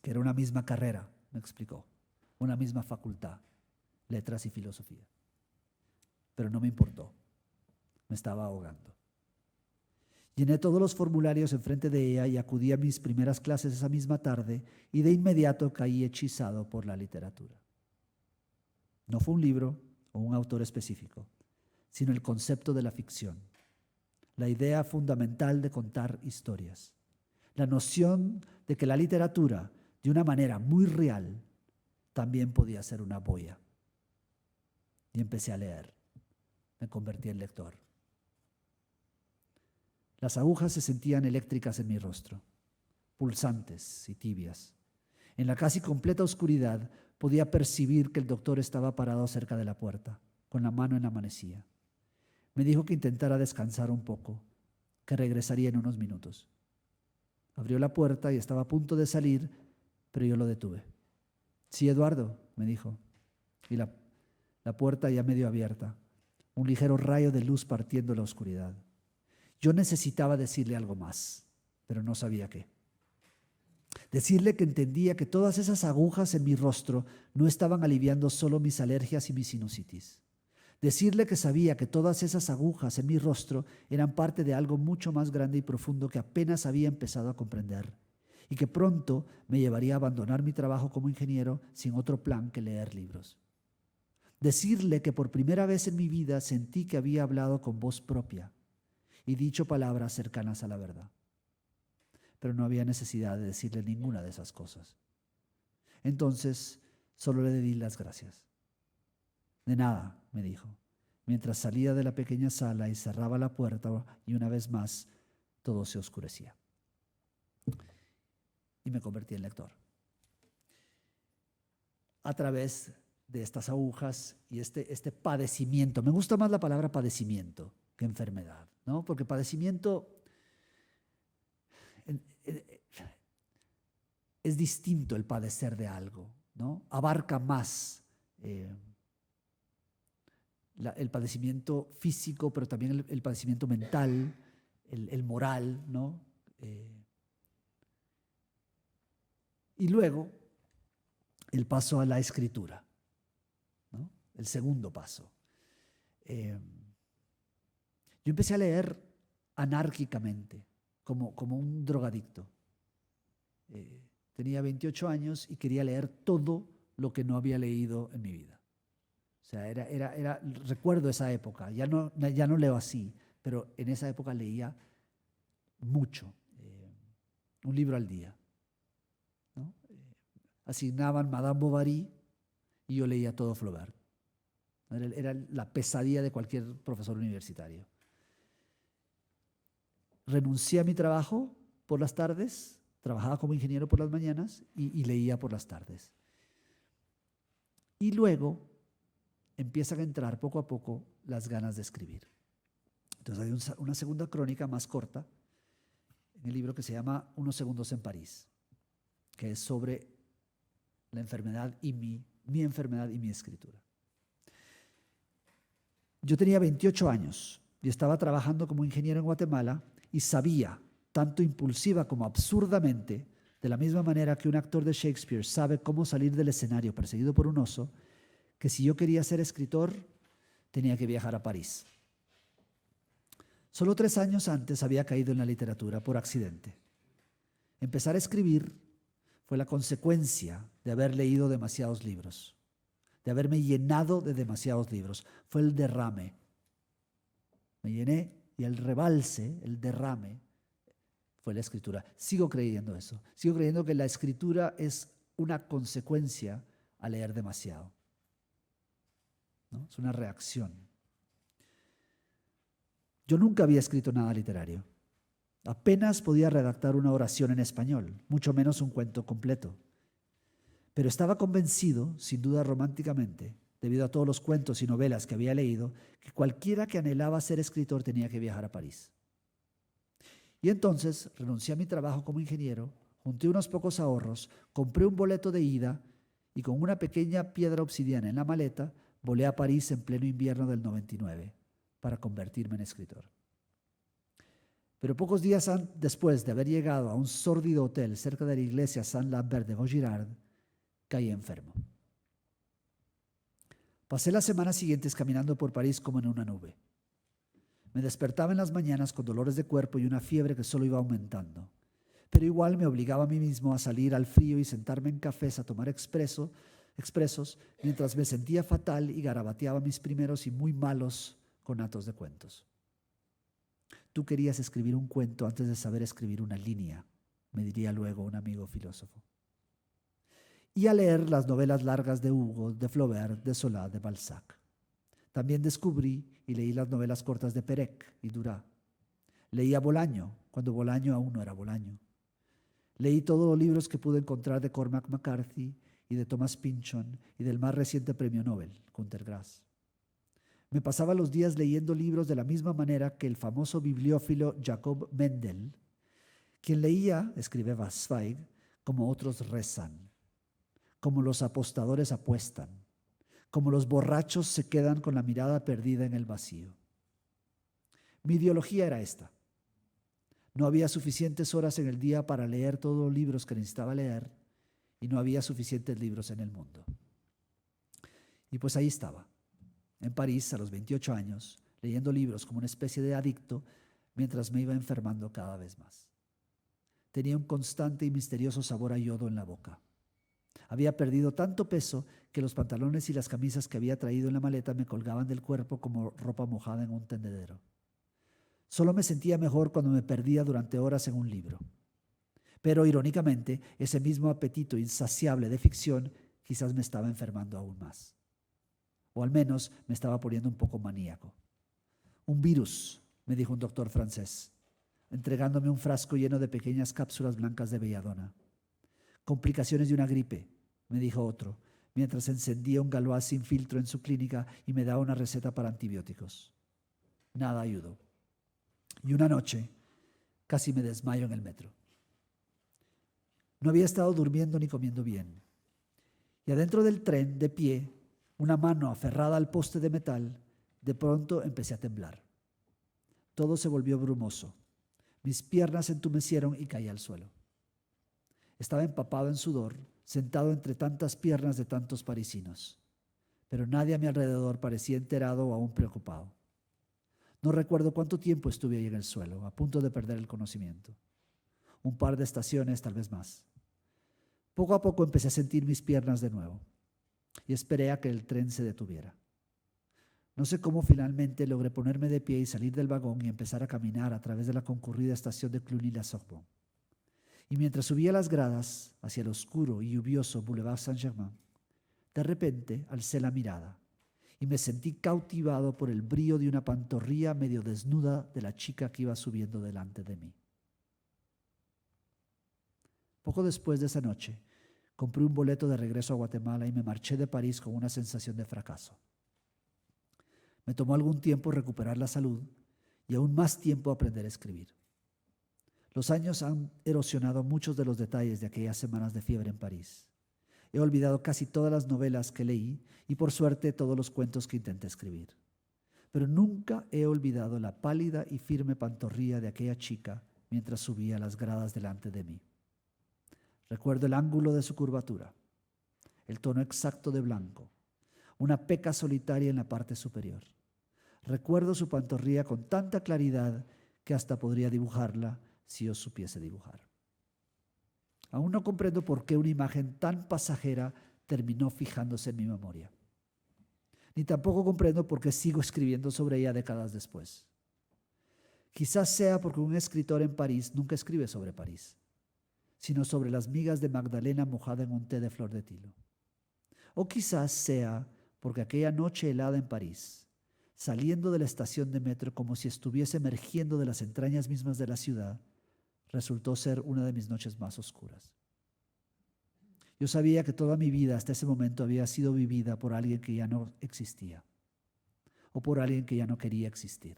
Que era una misma carrera, me explicó, una misma facultad, letras y filosofía. Pero no me importó, me estaba ahogando. Llené todos los formularios enfrente de ella y acudí a mis primeras clases esa misma tarde y de inmediato caí hechizado por la literatura. No fue un libro o un autor específico, sino el concepto de la ficción, la idea fundamental de contar historias, la noción de que la literatura, de una manera muy real, también podía ser una boya. Y empecé a leer. Me convertí en lector. Las agujas se sentían eléctricas en mi rostro, pulsantes y tibias. En la casi completa oscuridad podía percibir que el doctor estaba parado cerca de la puerta, con la mano en la manecilla. Me dijo que intentara descansar un poco, que regresaría en unos minutos. Abrió la puerta y estaba a punto de salir, pero yo lo detuve. Sí, Eduardo, me dijo, y la puerta ya medio abierta, un ligero rayo de luz partiendo la oscuridad. Yo necesitaba decirle algo más, pero no sabía qué. Decirle que entendía que todas esas agujas en mi rostro no estaban aliviando solo mis alergias y mi sinusitis. Decirle que sabía que todas esas agujas en mi rostro eran parte de algo mucho más grande y profundo que apenas había empezado a comprender y que pronto me llevaría a abandonar mi trabajo como ingeniero sin otro plan que leer libros. Decirle que por primera vez en mi vida sentí que había hablado con voz propia y dicho palabras cercanas a la verdad. Pero no había necesidad de decirle ninguna de esas cosas. Entonces, solo le di las gracias. De nada, me dijo, mientras salía de la pequeña sala y cerraba la puerta y una vez más todo se oscurecía. Y me convertí en lector. A través de estas agujas y este padecimiento. Me gusta más la palabra padecimiento que enfermedad, ¿no? Porque padecimiento es distinto el padecer de algo, ¿no? Abarca más el padecimiento físico, pero también el padecimiento mental, el moral, ¿no? Y luego el paso a la escritura, ¿no? El segundo paso. Yo empecé a leer anárquicamente, como un drogadicto. Tenía 28 años y quería leer todo lo que no había leído en mi vida. O sea, recuerdo esa época, ya no leo así, pero en esa época leía mucho, un libro al día, ¿no? Asignaban Madame Bovary y yo leía todo Flaubert. Era la pesadilla de cualquier profesor universitario. Renuncié a mi trabajo por las tardes, trabajaba como ingeniero por las mañanas y leía por las tardes. Y luego empiezan a entrar poco a poco las ganas de escribir. Entonces hay una segunda crónica más corta en el libro que se llama Unos segundos en París, que es sobre la enfermedad y mi enfermedad y mi escritura. Yo tenía 28 años y estaba trabajando como ingeniero en Guatemala y sabía, tanto impulsiva como absurdamente, de la misma manera que un actor de Shakespeare sabe cómo salir del escenario perseguido por un oso, que si yo quería ser escritor, tenía que viajar a París. Solo 3 años antes había caído en la literatura por accidente. Empezar a escribir fue la consecuencia de haber leído demasiados libros, de haberme llenado de demasiados libros. Fue el derrame. Me llené y el rebalse, el derrame, fue la escritura. Sigo creyendo eso. Sigo creyendo que la escritura es una consecuencia a leer demasiado, ¿no? Es una reacción. Yo nunca había escrito nada literario. Apenas podía redactar una oración en español, mucho menos un cuento completo. Pero estaba convencido, sin duda románticamente, debido a todos los cuentos y novelas que había leído, que cualquiera que anhelaba ser escritor tenía que viajar a París. Y entonces renuncié a mi trabajo como ingeniero, junté unos pocos ahorros, compré un boleto de ida y con una pequeña piedra obsidiana en la maleta Volé a París en pleno invierno del 99 para convertirme en escritor. Pero pocos días después de haber llegado a un sórdido hotel cerca de la iglesia Saint-Lambert de Vaugirard, caí enfermo. Pasé las semanas siguientes caminando por París como en una nube. Me despertaba en las mañanas con dolores de cuerpo y una fiebre que solo iba aumentando. Pero igual me obligaba a mí mismo a salir al frío y sentarme en cafés a tomar expresos mientras me sentía fatal y garabateaba mis primeros y muy malos conatos de cuentos. Tú querías escribir un cuento antes de saber escribir una línea, me diría luego un amigo filósofo. Y a leer las novelas largas de Hugo, de Flaubert, de Zola, de Balzac. También descubrí y leí las novelas cortas de Perec y Duras. Leí a Bolaño, cuando Bolaño aún no era Bolaño. Leí todos los libros que pude encontrar de Cormac McCarthy y de Thomas Pynchon y del más reciente premio Nobel, Günter Grass. Me pasaba los días leyendo libros de la misma manera que el famoso bibliófilo Jacob Mendel, quien leía, escribe Zweig, como otros rezan, como los apostadores apuestan, como los borrachos se quedan con la mirada perdida en el vacío. Mi ideología era esta. No había suficientes horas en el día para leer todos los libros que necesitaba leer y no había suficientes libros en el mundo. Y pues ahí estaba, en París a los 28 años, leyendo libros como una especie de adicto mientras me iba enfermando cada vez más. Tenía un constante y misterioso sabor a yodo en la boca. Había perdido tanto peso que los pantalones y las camisas que había traído en la maleta me colgaban del cuerpo como ropa mojada en un tendedero. Solo me sentía mejor cuando me perdía durante horas en un libro. Pero, irónicamente, ese mismo apetito insaciable de ficción quizás me estaba enfermando aún más. O al menos me estaba poniendo un poco maníaco. Un virus, me dijo un doctor francés, entregándome un frasco lleno de pequeñas cápsulas blancas de belladona. Complicaciones de una gripe, me dijo otro, mientras encendía un Galois sin filtro en su clínica y me daba una receta para antibióticos. Nada ayudó. Y una noche casi me desmayo en el metro. No había estado durmiendo ni comiendo bien. Y adentro del tren, de pie, una mano aferrada al poste de metal, de pronto empecé a temblar. Todo se volvió brumoso. Mis piernas se entumecieron y caí al suelo. Estaba empapado en sudor, sentado entre tantas piernas de tantos parisinos. Pero nadie a mi alrededor parecía enterado o aún preocupado. No recuerdo cuánto tiempo estuve ahí en el suelo, a punto de perder el conocimiento. Un par de estaciones, tal vez más. Poco a poco empecé a sentir mis piernas de nuevo y esperé a que el tren se detuviera. No sé cómo finalmente logré ponerme de pie y salir del vagón y empezar a caminar a través de la concurrida estación de Cluny-la-Sorbonne. Y mientras subía las gradas hacia el oscuro y lluvioso Boulevard Saint-Germain, de repente alcé la mirada y me sentí cautivado por el brillo de una pantorrilla medio desnuda de la chica que iba subiendo delante de mí. Poco después de esa noche, compré un boleto de regreso a Guatemala y me marché de París con una sensación de fracaso. Me tomó algún tiempo recuperar la salud y aún más tiempo aprender a escribir. Los años han erosionado muchos de los detalles de aquellas semanas de fiebre en París. He olvidado casi todas las novelas que leí y por suerte todos los cuentos que intenté escribir. Pero nunca he olvidado la pálida y firme pantorrilla de aquella chica mientras subía las gradas delante de mí. Recuerdo el ángulo de su curvatura, el tono exacto de blanco, una peca solitaria en la parte superior. Recuerdo su pantorrilla con tanta claridad que hasta podría dibujarla si yo supiese dibujar. Aún no comprendo por qué una imagen tan pasajera terminó fijándose en mi memoria. Ni tampoco comprendo por qué sigo escribiendo sobre ella décadas después. Quizás sea porque un escritor en París nunca escribe sobre París, sino sobre las migas de magdalena mojada en un té de flor de tilo. O quizás sea porque aquella noche helada en París, saliendo de la estación de metro como si estuviese emergiendo de las entrañas mismas de la ciudad, resultó ser una de mis noches más oscuras. Yo sabía que toda mi vida hasta ese momento había sido vivida por alguien que ya no existía, o por alguien que ya no quería existir.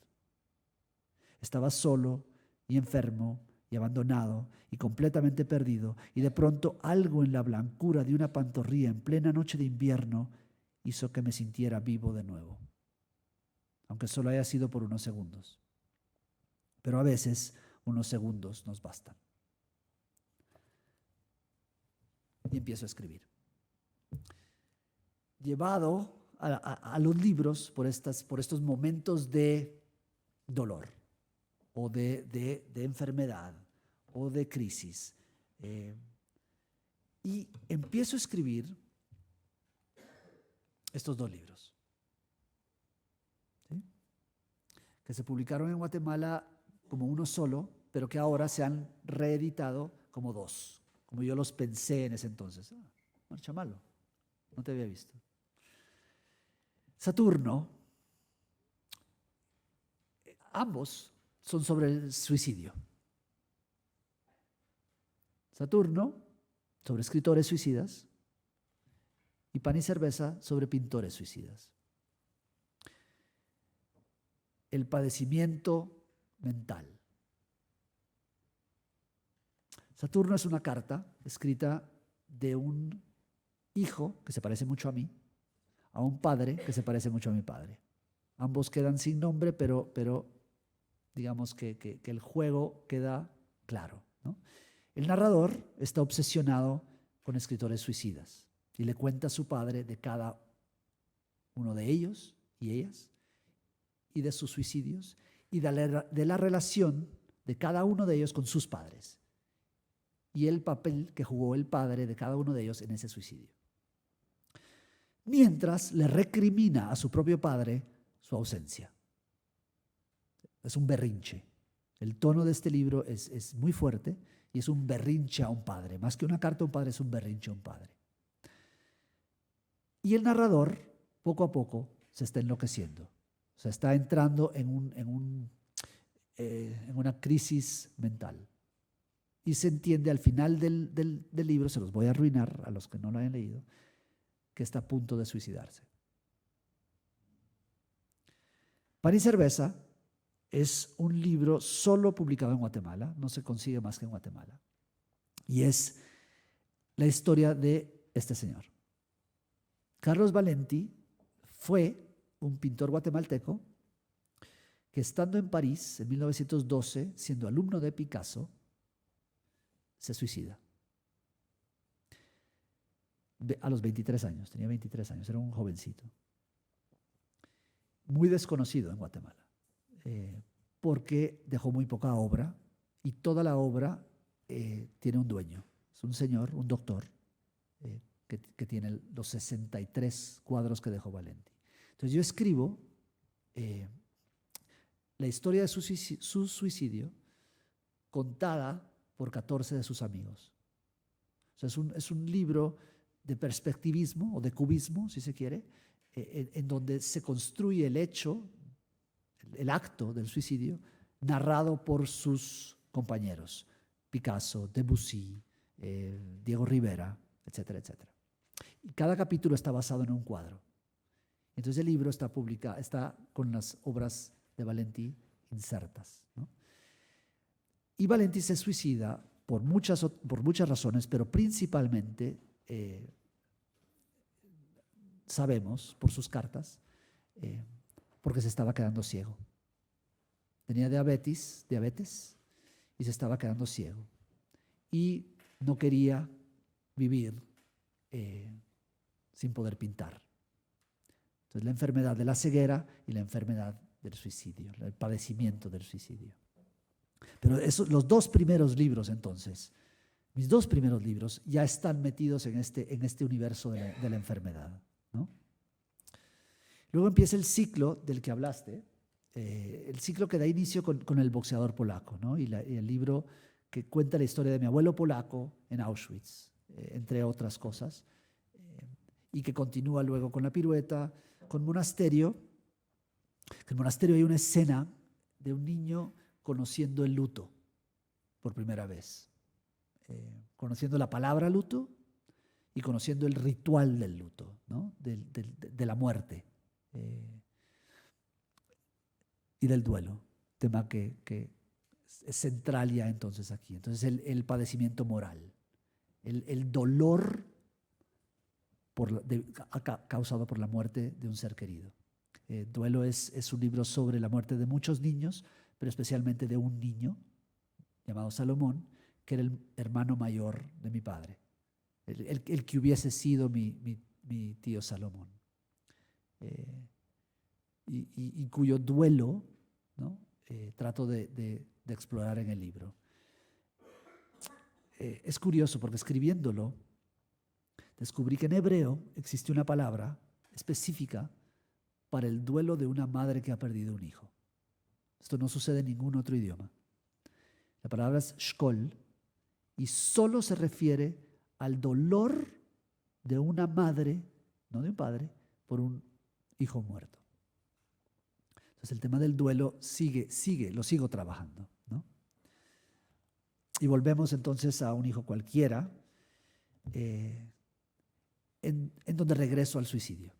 Estaba solo y enfermo y abandonado y completamente perdido, y de pronto algo en la blancura de una pantorrilla en plena noche de invierno hizo que me sintiera vivo de nuevo, aunque solo haya sido por unos segundos. Pero a veces unos segundos nos bastan. Y empiezo a escribir. Llevado a los libros por estos momentos de dolor o de enfermedad o de crisis. Y empiezo a escribir estos 2 libros, ¿sí?, que se publicaron en Guatemala como uno solo, pero que ahora se han reeditado como 2, como yo los pensé en ese entonces. Marcha malo, no te había visto. Saturno, ambos son sobre el suicidio. Saturno, sobre escritores suicidas, y Pan y Cerveza, sobre pintores suicidas. El padecimiento mental. Saturno es una carta escrita de un hijo que se parece mucho a mí, a un padre que se parece mucho a mi padre. Ambos quedan sin nombre, pero digamos que el juego queda claro, ¿no? El narrador está obsesionado con escritores suicidas y le cuenta a su padre de cada uno de ellos y ellas y de sus suicidios y de la relación de cada uno de ellos con sus padres y el papel que jugó el padre de cada uno de ellos en ese suicidio. Mientras le recrimina a su propio padre su ausencia. Es un berrinche. El tono de este libro es muy fuerte y es un berrinche a un padre. Más que una carta a un padre, es un berrinche a un padre. Y el narrador, poco a poco, se está enloqueciendo. O sea, está entrando en una crisis mental. Y se entiende al final del libro, se los voy a arruinar a los que no lo hayan leído, que está a punto de suicidarse. Pan y Cerveza es un libro solo publicado en Guatemala, no se consigue más que en Guatemala. Y es la historia de este señor. Carlos Valenti fue un pintor guatemalteco que, estando en París en 1912, siendo alumno de Picasso, se suicida. A los 23 años, tenía 23 años, era un jovencito. Muy desconocido en Guatemala. Porque dejó muy poca obra y toda la obra tiene un dueño. Es un señor, un doctor, que tiene los 63 cuadros que dejó Valenti. Entonces yo escribo la historia de su suicidio contada por 14 de sus amigos. O sea, es un libro de perspectivismo o de cubismo, si se quiere, en donde se construye el hecho, el acto del suicidio, narrado por sus compañeros, Picasso, Debussy, Diego Rivera, etcétera, etcétera. Y cada capítulo está basado en un cuadro. Entonces el libro está con las obras de Valenti insertas, ¿no? Y Valenti se suicida por muchas razones, pero principalmente sabemos por sus cartas, porque se estaba quedando ciego. Tenía diabetes y se estaba quedando ciego. Y no quería vivir sin poder pintar. Entonces la enfermedad de la ceguera y la enfermedad del suicidio, el padecimiento del suicidio. Pero los 2 primeros libros entonces, mis 2 primeros libros ya están metidos en este universo de la enfermedad, ¿no? Luego empieza el ciclo del que hablaste, el ciclo que da inicio con el boxeador polaco, ¿no? Y el libro que cuenta la historia de mi abuelo polaco en Auschwitz, entre otras cosas, y que continúa luego con la pirueta, con Monasterio. En el Monasterio hay una escena de un niño conociendo el luto por primera vez, conociendo la palabra luto y conociendo el ritual del luto, ¿no? de la muerte y del duelo, tema que es central ya entonces aquí. Entonces el padecimiento moral, el dolor causado por la muerte de un ser querido. Duelo es un libro sobre la muerte de muchos niños, pero especialmente de un niño llamado Salomón, que era el hermano mayor de mi padre, el que hubiese sido mi tío Salomón, y cuyo duelo, ¿no? Trato de explorar en el libro. Es curioso porque escribiéndolo descubrí que en hebreo existe una palabra específica para el duelo de una madre que ha perdido un hijo. Esto no sucede en ningún otro idioma. La palabra es shkol y solo se refiere al dolor de una madre, no de un padre, por un hijo muerto. Entonces el tema del duelo lo sigo trabajando, ¿no? Y volvemos entonces a Un hijo cualquiera, en donde regreso al suicidio.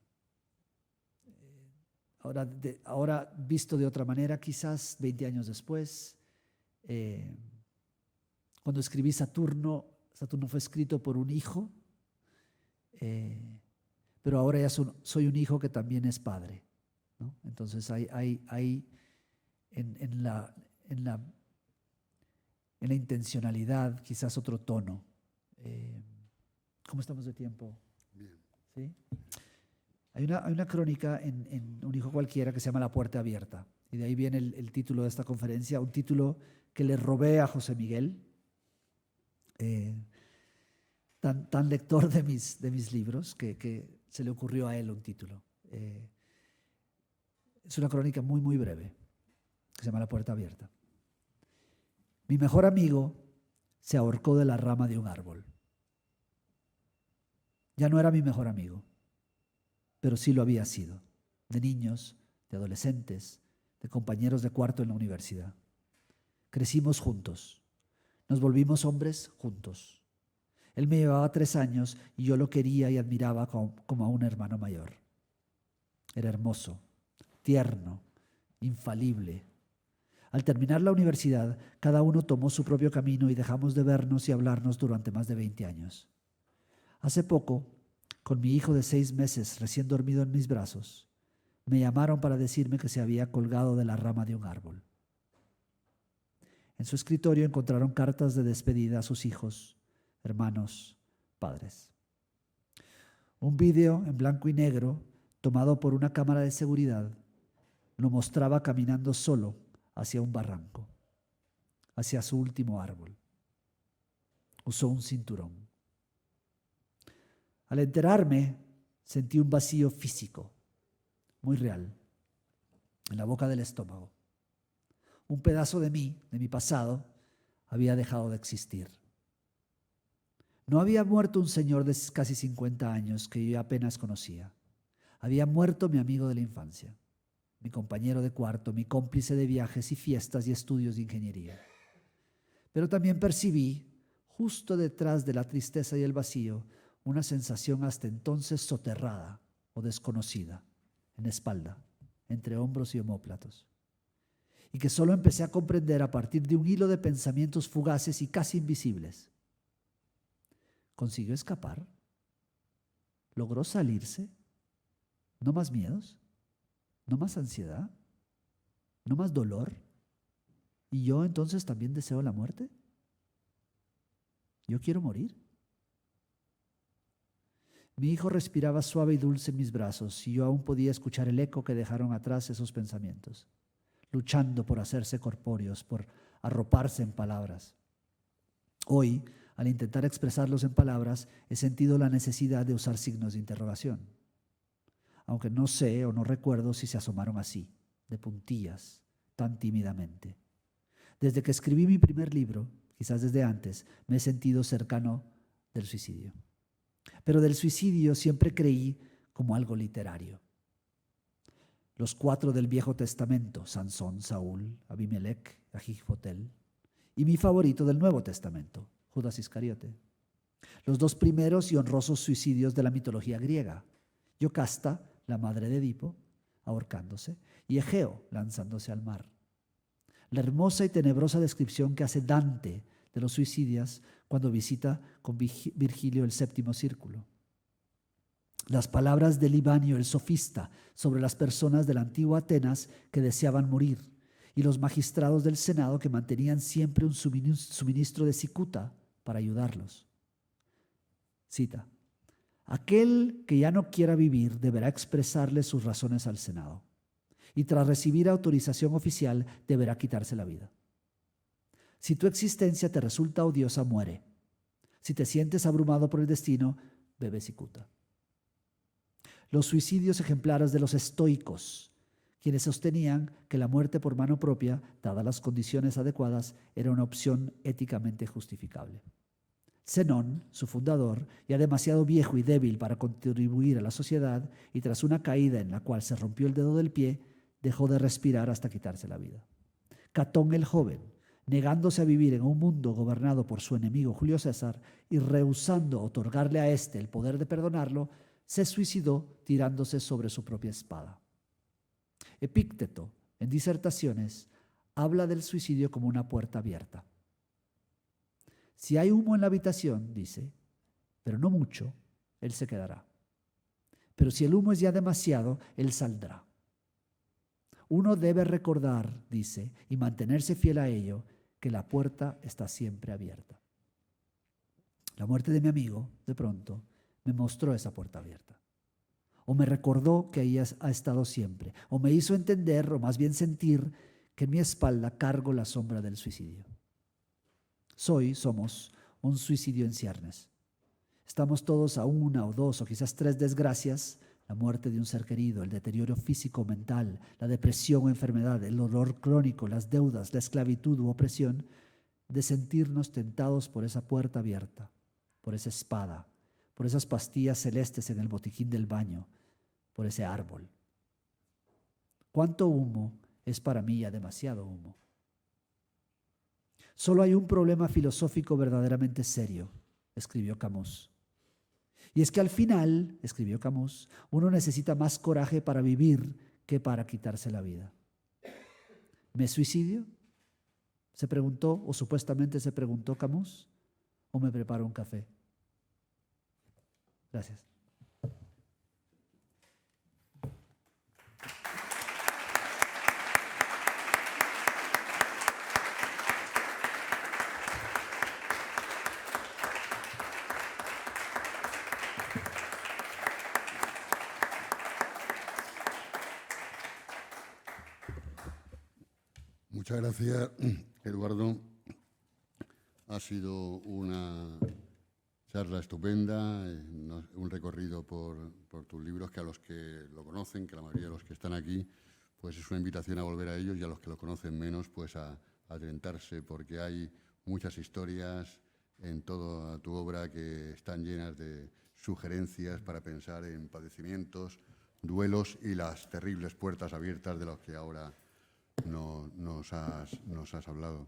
Ahora visto de otra manera, quizás 20 años después, cuando escribí Saturno fue escrito por un hijo, pero ahora ya soy un hijo que también es padre, ¿no? Entonces hay en la intencionalidad quizás otro tono. ¿Cómo estamos de tiempo? Bien. ¿Sí? Hay una crónica en Un hijo cualquiera que se llama La puerta abierta, y de ahí viene el título de esta conferencia, un título que le robé a José Miguel, tan lector de mis libros, que se le ocurrió a él un título. Es una crónica muy, muy breve, que se llama La puerta abierta. Mi mejor amigo se ahorcó de la rama de un árbol. Ya no era mi mejor amigo, pero sí lo había sido, de niños, de adolescentes, de compañeros de cuarto en la universidad. Crecimos juntos, nos volvimos hombres juntos. Él me llevaba 3 años y yo lo quería y admiraba como a un hermano mayor. Era hermoso, tierno, infalible. Al terminar la universidad, cada uno tomó su propio camino y dejamos de vernos y hablarnos durante más de 20 años. Hace poco, con mi hijo de 6 meses recién dormido en mis brazos, me llamaron para decirme que se había colgado de la rama de un árbol. En su escritorio encontraron cartas de despedida a sus hijos, hermanos, padres. Un video en blanco y negro, tomado por una cámara de seguridad, lo mostraba caminando solo hacia un barranco, hacia su último árbol. Usó un cinturón. Al enterarme, sentí un vacío físico, muy real, en la boca del estómago. Un pedazo de mí, de mi pasado, había dejado de existir. No había muerto un señor de casi 50 años que yo apenas conocía. Había muerto mi amigo de la infancia, mi compañero de cuarto, mi cómplice de viajes y fiestas y estudios de ingeniería. Pero también percibí, justo detrás de la tristeza y el vacío, una sensación hasta entonces soterrada o desconocida, en la espalda, entre hombros y omóplatos, y que solo empecé a comprender a partir de un hilo de pensamientos fugaces y casi invisibles. ¿Consiguió escapar? ¿Logró salirse? ¿No más miedos? ¿No más ansiedad? ¿No más dolor? ¿Y yo entonces también deseo la muerte? ¿Yo quiero morir? Mi hijo respiraba suave y dulce en mis brazos y yo aún podía escuchar el eco que dejaron atrás esos pensamientos, luchando por hacerse corpóreos, por arroparse en palabras. Hoy, al intentar expresarlos en palabras, he sentido la necesidad de usar signos de interrogación, aunque no sé o no recuerdo si se asomaron así, de puntillas, tan tímidamente. Desde que escribí mi primer libro, quizás desde antes, me he sentido cercano del suicidio. Pero del suicidio siempre creí como algo literario. Los 4 del Viejo Testamento, Sansón, Saúl, Abimelech, Ahijotel, y mi favorito del Nuevo Testamento, Judas Iscariote. Los 2 primeros y honrosos suicidios de la mitología griega, Yocasta, la madre de Edipo, ahorcándose, y Egeo, lanzándose al mar. La hermosa y tenebrosa descripción que hace Dante de los suicidas cuando visita con Virgilio el 7º círculo. las palabras de Libanio el sofista sobre las personas de la antigua Atenas que deseaban morir y los magistrados del Senado que mantenían siempre un suministro de cicuta para ayudarlos. Cita: aquel que ya no quiera vivir deberá expresarle sus razones al Senado y tras recibir autorización oficial deberá quitarse la vida. Si tu existencia te resulta odiosa, muere. Si te sientes abrumado por el destino, bebe cicuta. Los suicidios ejemplares de los estoicos, quienes sostenían que la muerte por mano propia, dadas las condiciones adecuadas, era una opción éticamente justificable. Zenón, su fundador, ya demasiado viejo y débil para contribuir a la sociedad, y tras una caída en la cual se rompió el dedo del pie, dejó de respirar hasta quitarse la vida. Catón el joven, negándose a vivir en un mundo gobernado por su enemigo Julio César y rehusando otorgarle a éste el poder de perdonarlo, se suicidó tirándose sobre su propia espada. Epícteto, en Disertaciones, habla del suicidio como una puerta abierta. Si hay humo en la habitación, dice, pero no mucho, él se quedará. Pero si el humo es ya demasiado, él saldrá. Uno debe recordar, dice, y mantenerse fiel a ello, que la puerta está siempre abierta. La muerte de mi amigo, de pronto, me mostró esa puerta abierta. O me recordó que ahí ha estado siempre. O me hizo entender, o más bien sentir, que en mi espalda cargo la sombra del suicidio. Somos un suicidio en ciernes. Estamos todos a una o dos o quizás tres desgracias: la muerte de un ser querido, el deterioro físico o mental, la depresión o enfermedad, el dolor crónico, las deudas, la esclavitud u opresión, de sentirnos tentados por esa puerta abierta, por esa espada, por esas pastillas celestes en el botiquín del baño, por ese árbol. ¿Cuánto humo es para mí ya demasiado humo? Solo hay un problema filosófico verdaderamente serio, escribió Camus. Y es que al final, escribió Camus, uno necesita más coraje para vivir que para quitarse la vida. ¿Me suicidio?, se preguntó, o supuestamente se preguntó Camus, ¿o me preparo un café? Gracias. Muchas gracias, Eduardo. Ha sido una charla estupenda, un recorrido por tus libros, que a los que lo conocen, que la mayoría de los que están aquí, pues es una invitación a volver a ellos, y a los que lo conocen menos, pues a adentrarse, porque hay muchas historias en toda tu obra que están llenas de sugerencias para pensar en padecimientos, duelos y las terribles puertas abiertas de los que ahora nos has hablado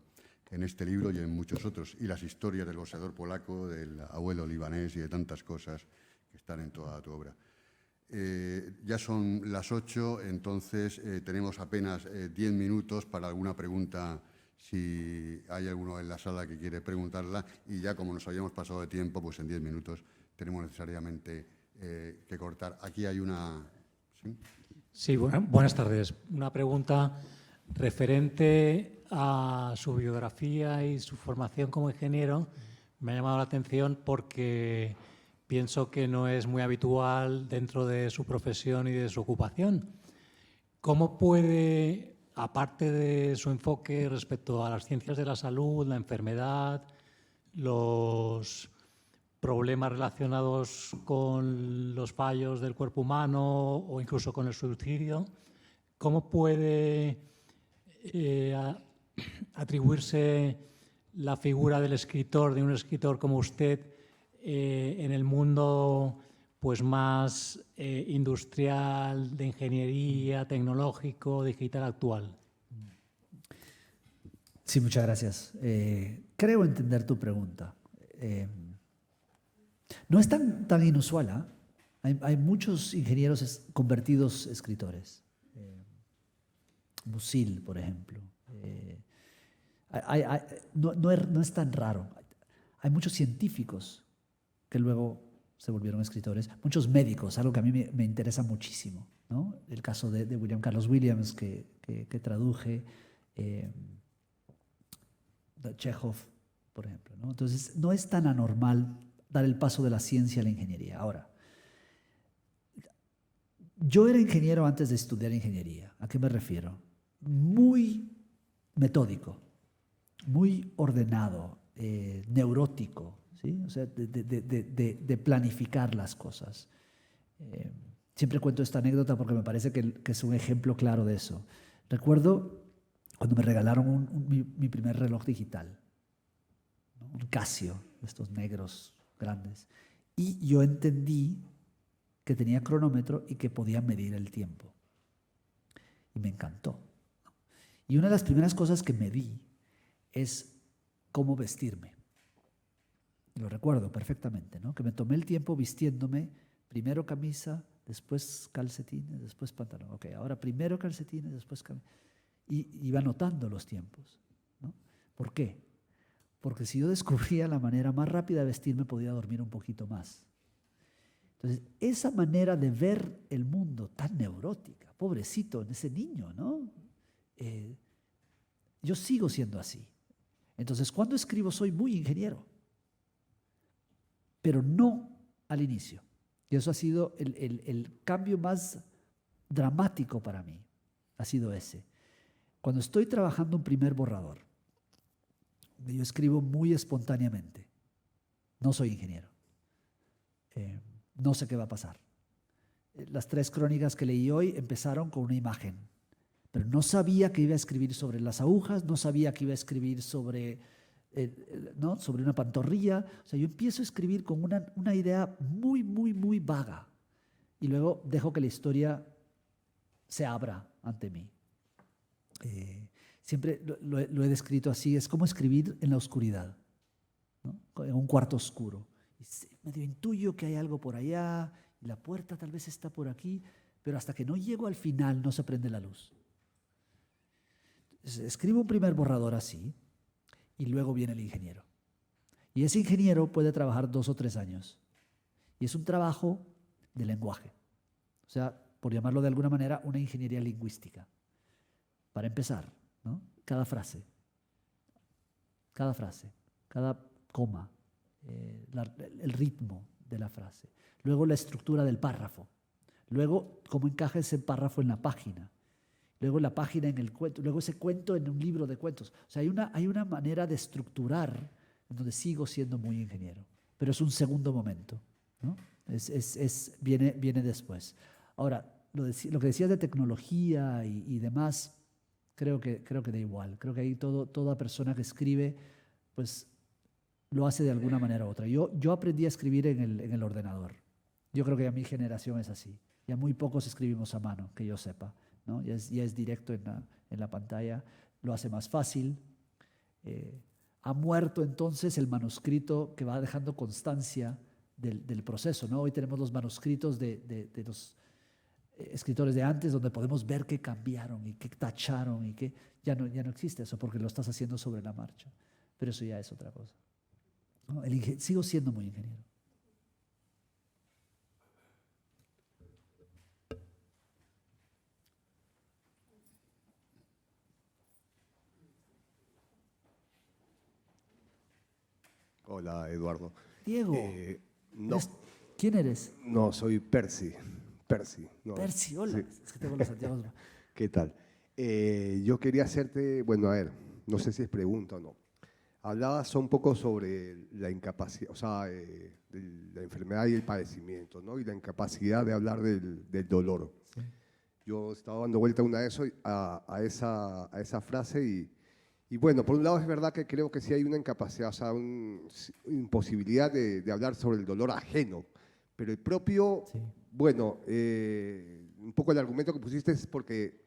en este libro y en muchos otros, y las historias del boxeador polaco, del abuelo libanés y de tantas cosas que están en toda tu obra. Ya son las 8, entonces tenemos apenas 10 minutos para alguna pregunta, si hay alguno en la sala que quiere preguntarla, y ya como nos habíamos pasado de tiempo, pues en 10 minutos tenemos necesariamente que cortar. Aquí hay una... ¿Sí? Sí, buenas tardes. Una pregunta referente a su biografía y su formación como ingeniero. Me ha llamado la atención porque pienso que no es muy habitual dentro de su profesión y de su ocupación. ¿Cómo puede, aparte de su enfoque respecto a las ciencias de la salud, la enfermedad, los problemas relacionados con los fallos del cuerpo humano o incluso con el suicidio, cómo puede atribuirse la figura del escritor, de un escritor como usted, en el mundo pues más industrial, de ingeniería, tecnológico, digital actual? Sí, muchas gracias. Creo entender tu pregunta. No es tan inusual, ¿eh? Hay muchos ingenieros convertidos escritores. Musil, por ejemplo. No es tan raro. Hay muchos científicos que luego se volvieron escritores. Muchos médicos, algo que a mí me interesa muchísimo, ¿no? El caso de William Carlos Williams, que traduje, de Chekhov, por ejemplo, ¿no? Entonces, no es tan anormal dar el paso de la ciencia a la ingeniería. Ahora, yo era ingeniero antes de estudiar ingeniería. ¿A qué me refiero? Muy metódico, muy ordenado, neurótico, ¿sí? O sea, de planificar las cosas. Siempre cuento esta anécdota porque me parece que es un ejemplo claro de eso. Recuerdo cuando me regalaron mi primer reloj digital, ¿no? Un Casio, estos negros grandes, y yo entendí que tenía cronómetro y que podía medir el tiempo. Y me encantó. Y una de las primeras cosas que medí es cómo vestirme. Lo recuerdo perfectamente, ¿no? Que me tomé el tiempo vistiéndome, primero camisa, después calcetines, después pantalón. Ok, ahora primero calcetines, después camisa. Y iba anotando los tiempos, ¿no? ¿Por qué? Porque si yo descubría la manera más rápida de vestirme, podía dormir un poquito más. Entonces, esa manera de ver el mundo tan neurótica, pobrecito en ese niño, ¿no? Yo sigo siendo así. Entonces, cuando escribo soy muy ingeniero, pero no al inicio. Y eso ha sido el cambio más dramático para mí, ha sido ese. Cuando estoy trabajando un primer borrador, yo escribo muy espontáneamente. No soy ingeniero. No sé qué va a pasar. Las 3 crónicas que leí hoy empezaron con una imagen, pero no sabía que iba a escribir sobre las agujas, no sabía que iba a escribir sobre, ¿no? sobre una pantorrilla. O sea, yo empiezo a escribir con una idea muy, muy, muy vaga y luego dejo que la historia se abra ante mí. Siempre lo he descrito así, es como escribir en la oscuridad, ¿no? En un cuarto oscuro. Medio intuyo que hay algo por allá y la puerta tal vez está por aquí, pero hasta que no llego al final no se prende la luz. Escribo un primer borrador así y luego viene el ingeniero. Y ese ingeniero puede trabajar 2 o 3 años. Y es un trabajo de lenguaje. O sea, por llamarlo de alguna manera, una ingeniería lingüística. Para empezar, ¿no? Cada frase, cada coma, el ritmo de la frase, luego la estructura del párrafo, luego cómo encaja ese párrafo en la página, luego la página en el cuento, luego ese cuento en un libro de cuentos. O sea, hay una manera de estructurar en donde sigo siendo muy ingeniero, pero es un segundo momento, ¿no? Viene después. Ahora, lo que decías de tecnología y demás, creo que da igual. Creo que ahí toda persona que escribe, pues lo hace de alguna manera u otra. Yo aprendí a escribir en el ordenador. Yo creo que ya mi generación es así. Ya muy pocos escribimos a mano, que yo sepa, ¿no? Ya es directo en la pantalla. Lo hace más fácil. Ha muerto entonces el manuscrito que va dejando constancia del proceso, ¿no? Hoy tenemos los manuscritos de los escritores de antes, donde podemos ver qué cambiaron y qué tacharon y qué ya no existe eso porque lo estás haciendo sobre la marcha. Pero eso ya es otra cosa, ¿no? Sigo siendo muy ingeniero. Hola, Eduardo. Diego, No, ¿quién eres? no, soy Percy. No, Percy, hola. sí. Es que tengo los Santiago. ¿Qué tal? Yo quería hacerte, bueno, a ver, no sé si es pregunta o no. Hablabas un poco sobre la incapacidad, o sea, de la enfermedad y el padecimiento, ¿no? Y la incapacidad de hablar del dolor. Sí. Yo estaba dando vuelta a esa frase y bueno, por un lado es verdad que creo que sí hay una incapacidad, o sea, una imposibilidad de hablar sobre el dolor ajeno, pero el propio, Sí. bueno, un poco el argumento que pusiste es porque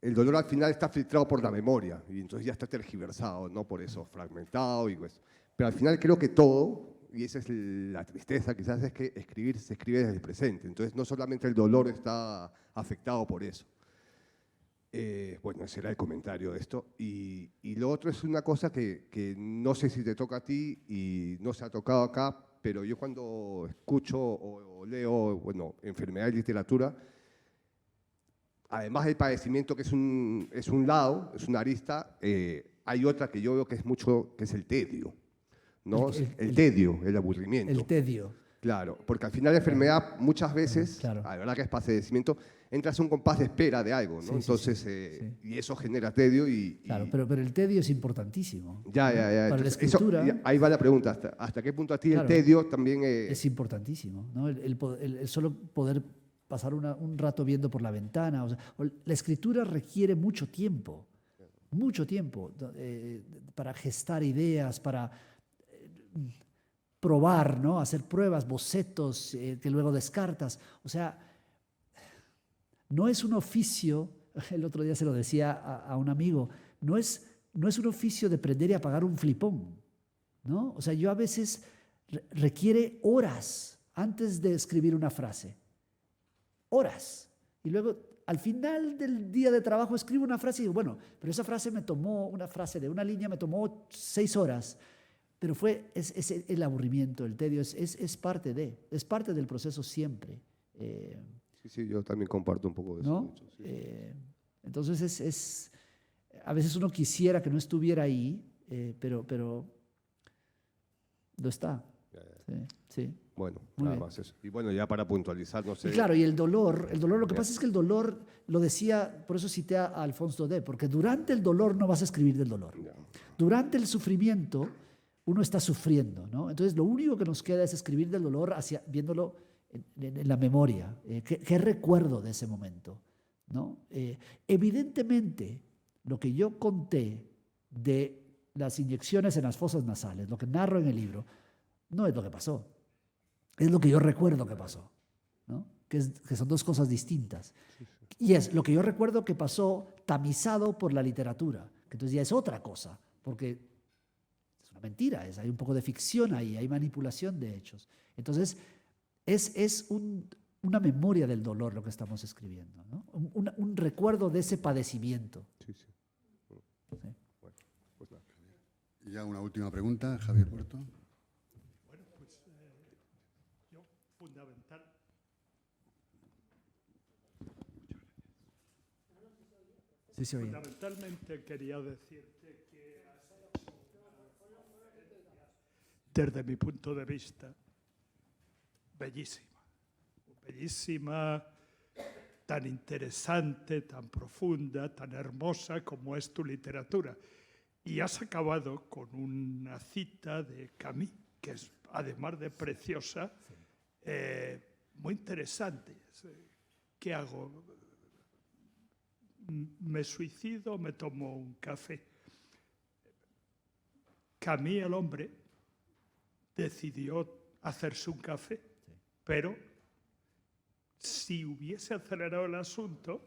el dolor al final está filtrado por la memoria y entonces ya está tergiversado, ¿no? Por eso, fragmentado y pues. Pero al final creo que todo, y esa es la tristeza quizás, es que escribir se escribe desde el presente. Entonces no solamente el dolor está afectado por eso. Bueno, ese era el comentario de esto. Y lo otro es una cosa que no sé si te toca a ti y no se ha tocado acá, pero yo cuando escucho o leo, bueno, enfermedad y literatura, además del padecimiento que es un lado, es una arista, hay otra que yo veo que es mucho, que es el tedio, ¿no? El tedio, el aburrimiento. El tedio. Claro, porque al final la enfermedad muchas veces, Claro. la verdad que es padecimiento, entras en un compás de espera de algo, ¿no? Sí, sí, Entonces, sí. y eso genera tedio y... Claro, pero el tedio es importantísimo. Ya. Para la Entonces, escritura y ahí va la pregunta, ¿hasta qué punto a ti Claro. el tedio también... es importantísimo, ¿no? El solo poder pasar un rato viendo por la ventana. La escritura requiere mucho tiempo para gestar ideas, para probar, ¿no? Hacer pruebas, bocetos que luego descartas. O sea, no es un oficio, el otro día se lo decía a un amigo, no es un oficio de prender y apagar un flipón, ¿no? O sea, yo a veces requiere horas antes de escribir una frase. Horas. Y luego, al final del día de trabajo, escribo una frase y digo, bueno, pero esa frase una frase de una línea me tomó 6 horas. Pero es el aburrimiento, el tedio, es parte del proceso siempre. Sí, yo también comparto un poco de eso. ¿No? Mucho, sí. Entonces, a veces uno quisiera que no estuviera ahí, pero lo está. Sí. Bueno, Muy nada bien. más eso. Y bueno, ya para puntualizar, no sé... Y claro, y el dolor, lo que pasa es que el dolor, lo decía, por eso cité a Alphonse Daudet, porque durante el dolor no vas a escribir del dolor. Ya. Durante el sufrimiento, uno está sufriendo, ¿no? Entonces, lo único que nos queda es escribir del dolor viéndolo en la memoria. ¿Qué recuerdo de ese momento? ¿No? Evidentemente, lo que yo conté de las inyecciones en las fosas nasales, lo que narro en el libro, no es lo que pasó. Es lo que yo recuerdo que pasó, ¿no? Que son dos cosas distintas. Y es lo que yo recuerdo que pasó tamizado por la literatura, que entonces ya es otra cosa, porque es una mentira, hay un poco de ficción ahí, hay manipulación de hechos. Entonces, es una memoria del dolor lo que estamos escribiendo, ¿no? Un recuerdo de ese padecimiento. Sí. ¿Sí? Bueno, pues nada. Y ya una última pregunta, Javier Puerto. Bueno, pues yo Sí, se oye. fundamentalmente quería decirte que desde mi punto de vista, bellísima, tan interesante, tan profunda, tan hermosa como es tu literatura. Y has acabado con una cita de Camus, que es, además de preciosa, muy interesante. ¿Qué hago? ¿Me suicido o me tomo un café? Camus, el hombre, decidió hacerse un café, pero si hubiese acelerado el asunto,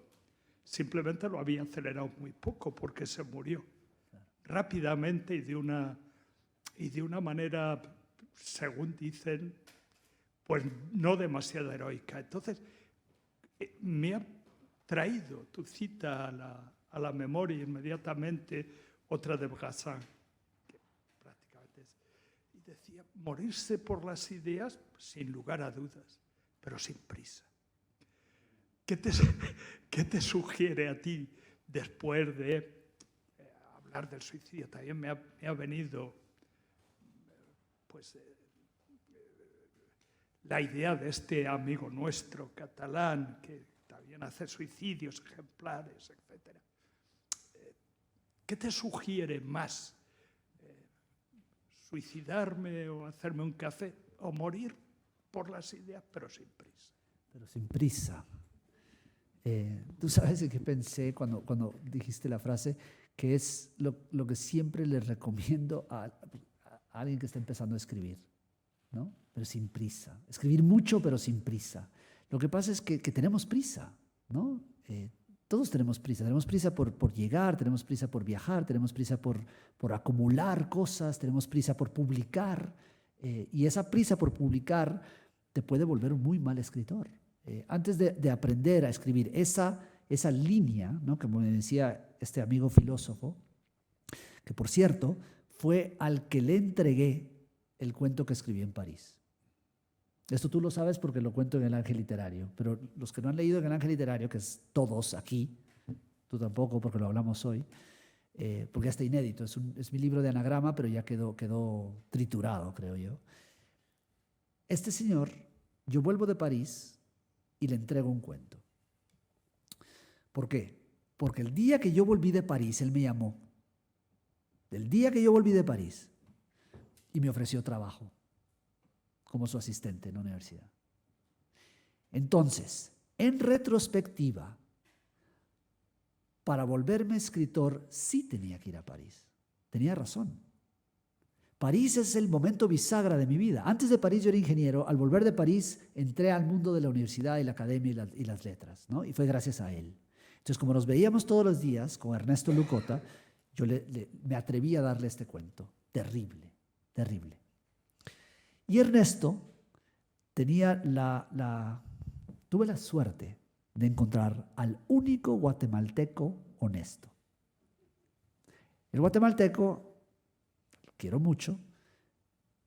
simplemente lo había acelerado muy poco porque se murió rápidamente y de una manera, según dicen, pues no demasiado heroica. Entonces, me ha traído tu cita a la memoria inmediatamente, otra de Bresson, que prácticamente es, y decía, morirse por las ideas, sin lugar a dudas, pero sin prisa. ¿Qué te sugiere a ti después de hablar del suicidio? También me ha venido pues, la idea de este amigo nuestro catalán que también hace suicidios ejemplares, etc. ¿Qué te sugiere más? ¿Suicidarme o hacerme un café? ¿O morir por las ideas, pero sin prisa? Pero sin prisa. Tú sabes en qué pensé cuando dijiste la frase, que es lo que siempre le recomiendo a alguien que está empezando a escribir, ¿no? Pero sin prisa. Escribir mucho, pero sin prisa. Lo que pasa es que tenemos prisa, ¿no? Todos tenemos prisa por llegar, tenemos prisa por viajar, tenemos prisa por acumular cosas, tenemos prisa por publicar, y esa prisa por publicar te puede volver un muy mal escritor. Antes de aprender a escribir esa línea, ¿no? Como me decía este amigo filósofo, que por cierto fue al que le entregué el cuento que escribí en París. Esto tú lo sabes porque lo cuento en El Ángel Literario, pero los que no han leído en El Ángel Literario, que es todos aquí, tú tampoco porque lo hablamos hoy, porque ya está inédito, es mi libro de anagrama, pero ya quedó triturado, creo yo. Este señor, yo vuelvo de París y le entrego un cuento. ¿Por qué? Porque el día que yo volví de París, él me llamó. El día que yo volví de París y me ofreció trabajo como su asistente en la universidad. Entonces, en retrospectiva, para volverme escritor sí tenía que ir a París. Tenía razón. París es el momento bisagra de mi vida. Antes de París yo era ingeniero. Al volver de París entré al mundo de la universidad y la academia y las letras, ¿no? Y fue gracias a él. Entonces, como nos veíamos todos los días con Ernesto Lucota, yo me atreví a darle este cuento. Terrible, terrible. Y Ernesto tenía tuve la suerte de encontrar al único guatemalteco honesto. El guatemalteco, lo quiero mucho,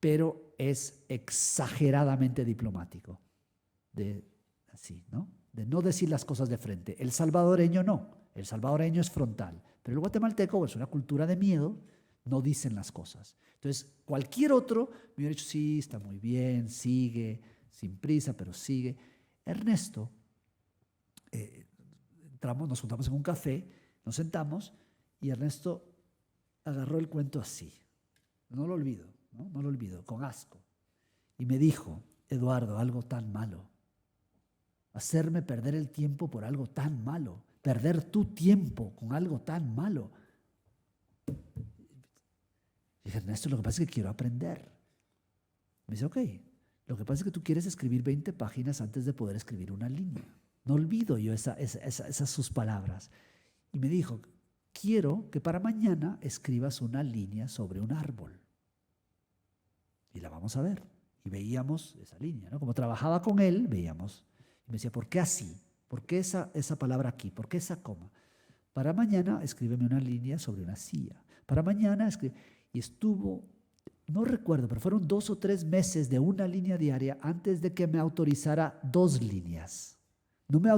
pero es exageradamente diplomático. Así, ¿no? De no decir las cosas de frente. El salvadoreño no. El salvadoreño es frontal. Pero el guatemalteco es una cultura de miedo, no dicen las cosas. Entonces, cualquier otro me hubiera dicho, sí, está muy bien, sigue, sin prisa, pero sigue. Ernesto, nos juntamos en un café, nos sentamos y Ernesto agarró el cuento así. No lo olvido, no lo olvido, con asco. Y me dijo, Eduardo, algo tan malo. Hacerme perder el tiempo por algo tan malo. Perder tu tiempo con algo tan malo. Dije, Ernesto, lo que pasa es que quiero aprender. Me dice, ok, lo que pasa es que tú quieres escribir 20 páginas antes de poder escribir una línea. No olvido yo esas sus palabras. Y me dijo, quiero que para mañana escribas una línea sobre un árbol. Y la vamos a ver. Y veíamos esa línea, ¿no? Como trabajaba con él, veíamos. Y me decía, ¿por qué así? ¿Por qué esa palabra aquí? ¿Por qué esa coma? Para mañana escríbeme una línea sobre una silla. Para mañana escribe. Y estuvo, no recuerdo, pero fueron 2 o 3 meses de una línea diaria antes de que me autorizara 2 líneas. No me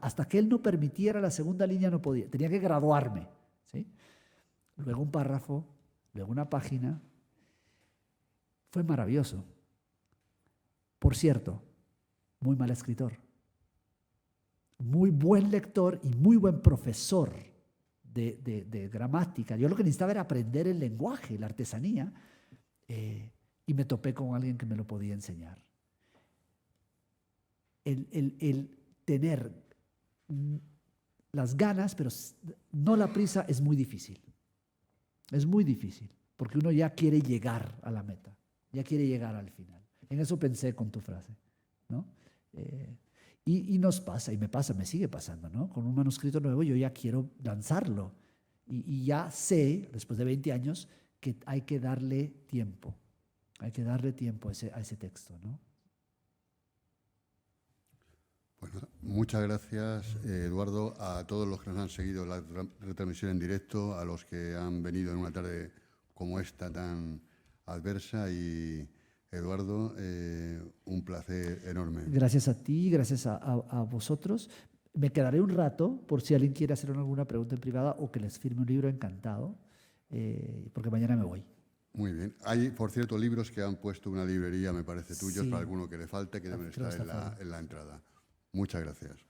hasta que él no permitiera la segunda línea no podía. Tenía que graduarme, ¿sí? Luego un párrafo, luego una página. Fue maravilloso. Por cierto, muy mal escritor. Muy buen lector y muy buen profesor de gramática. Yo lo que necesitaba era aprender el lenguaje, la artesanía, y me topé con alguien que me lo podía enseñar. El tener las ganas, pero no la prisa, es muy difícil. Es muy difícil, porque uno ya quiere llegar a la meta, ya quiere llegar al final. En eso pensé con tu frase, ¿no? Y nos pasa, y me sigue pasando, ¿no? Con un manuscrito nuevo yo ya quiero lanzarlo. Y ya sé, después de 20 años, que hay que darle tiempo. Hay que darle tiempo a ese texto, ¿no? Bueno, muchas gracias, Eduardo, a todos los que nos han seguido la retransmisión en directo, a los que han venido en una tarde como esta tan adversa y... Eduardo, un placer enorme. Gracias a ti, gracias a vosotros. Me quedaré un rato por si alguien quiere hacer alguna pregunta en privada o que les firme un libro, encantado, porque mañana me voy. Muy bien. Hay, por cierto, libros que han puesto una librería, me parece tuyos, Sí. para alguno que le falte, que deben estar en la entrada. Muchas gracias.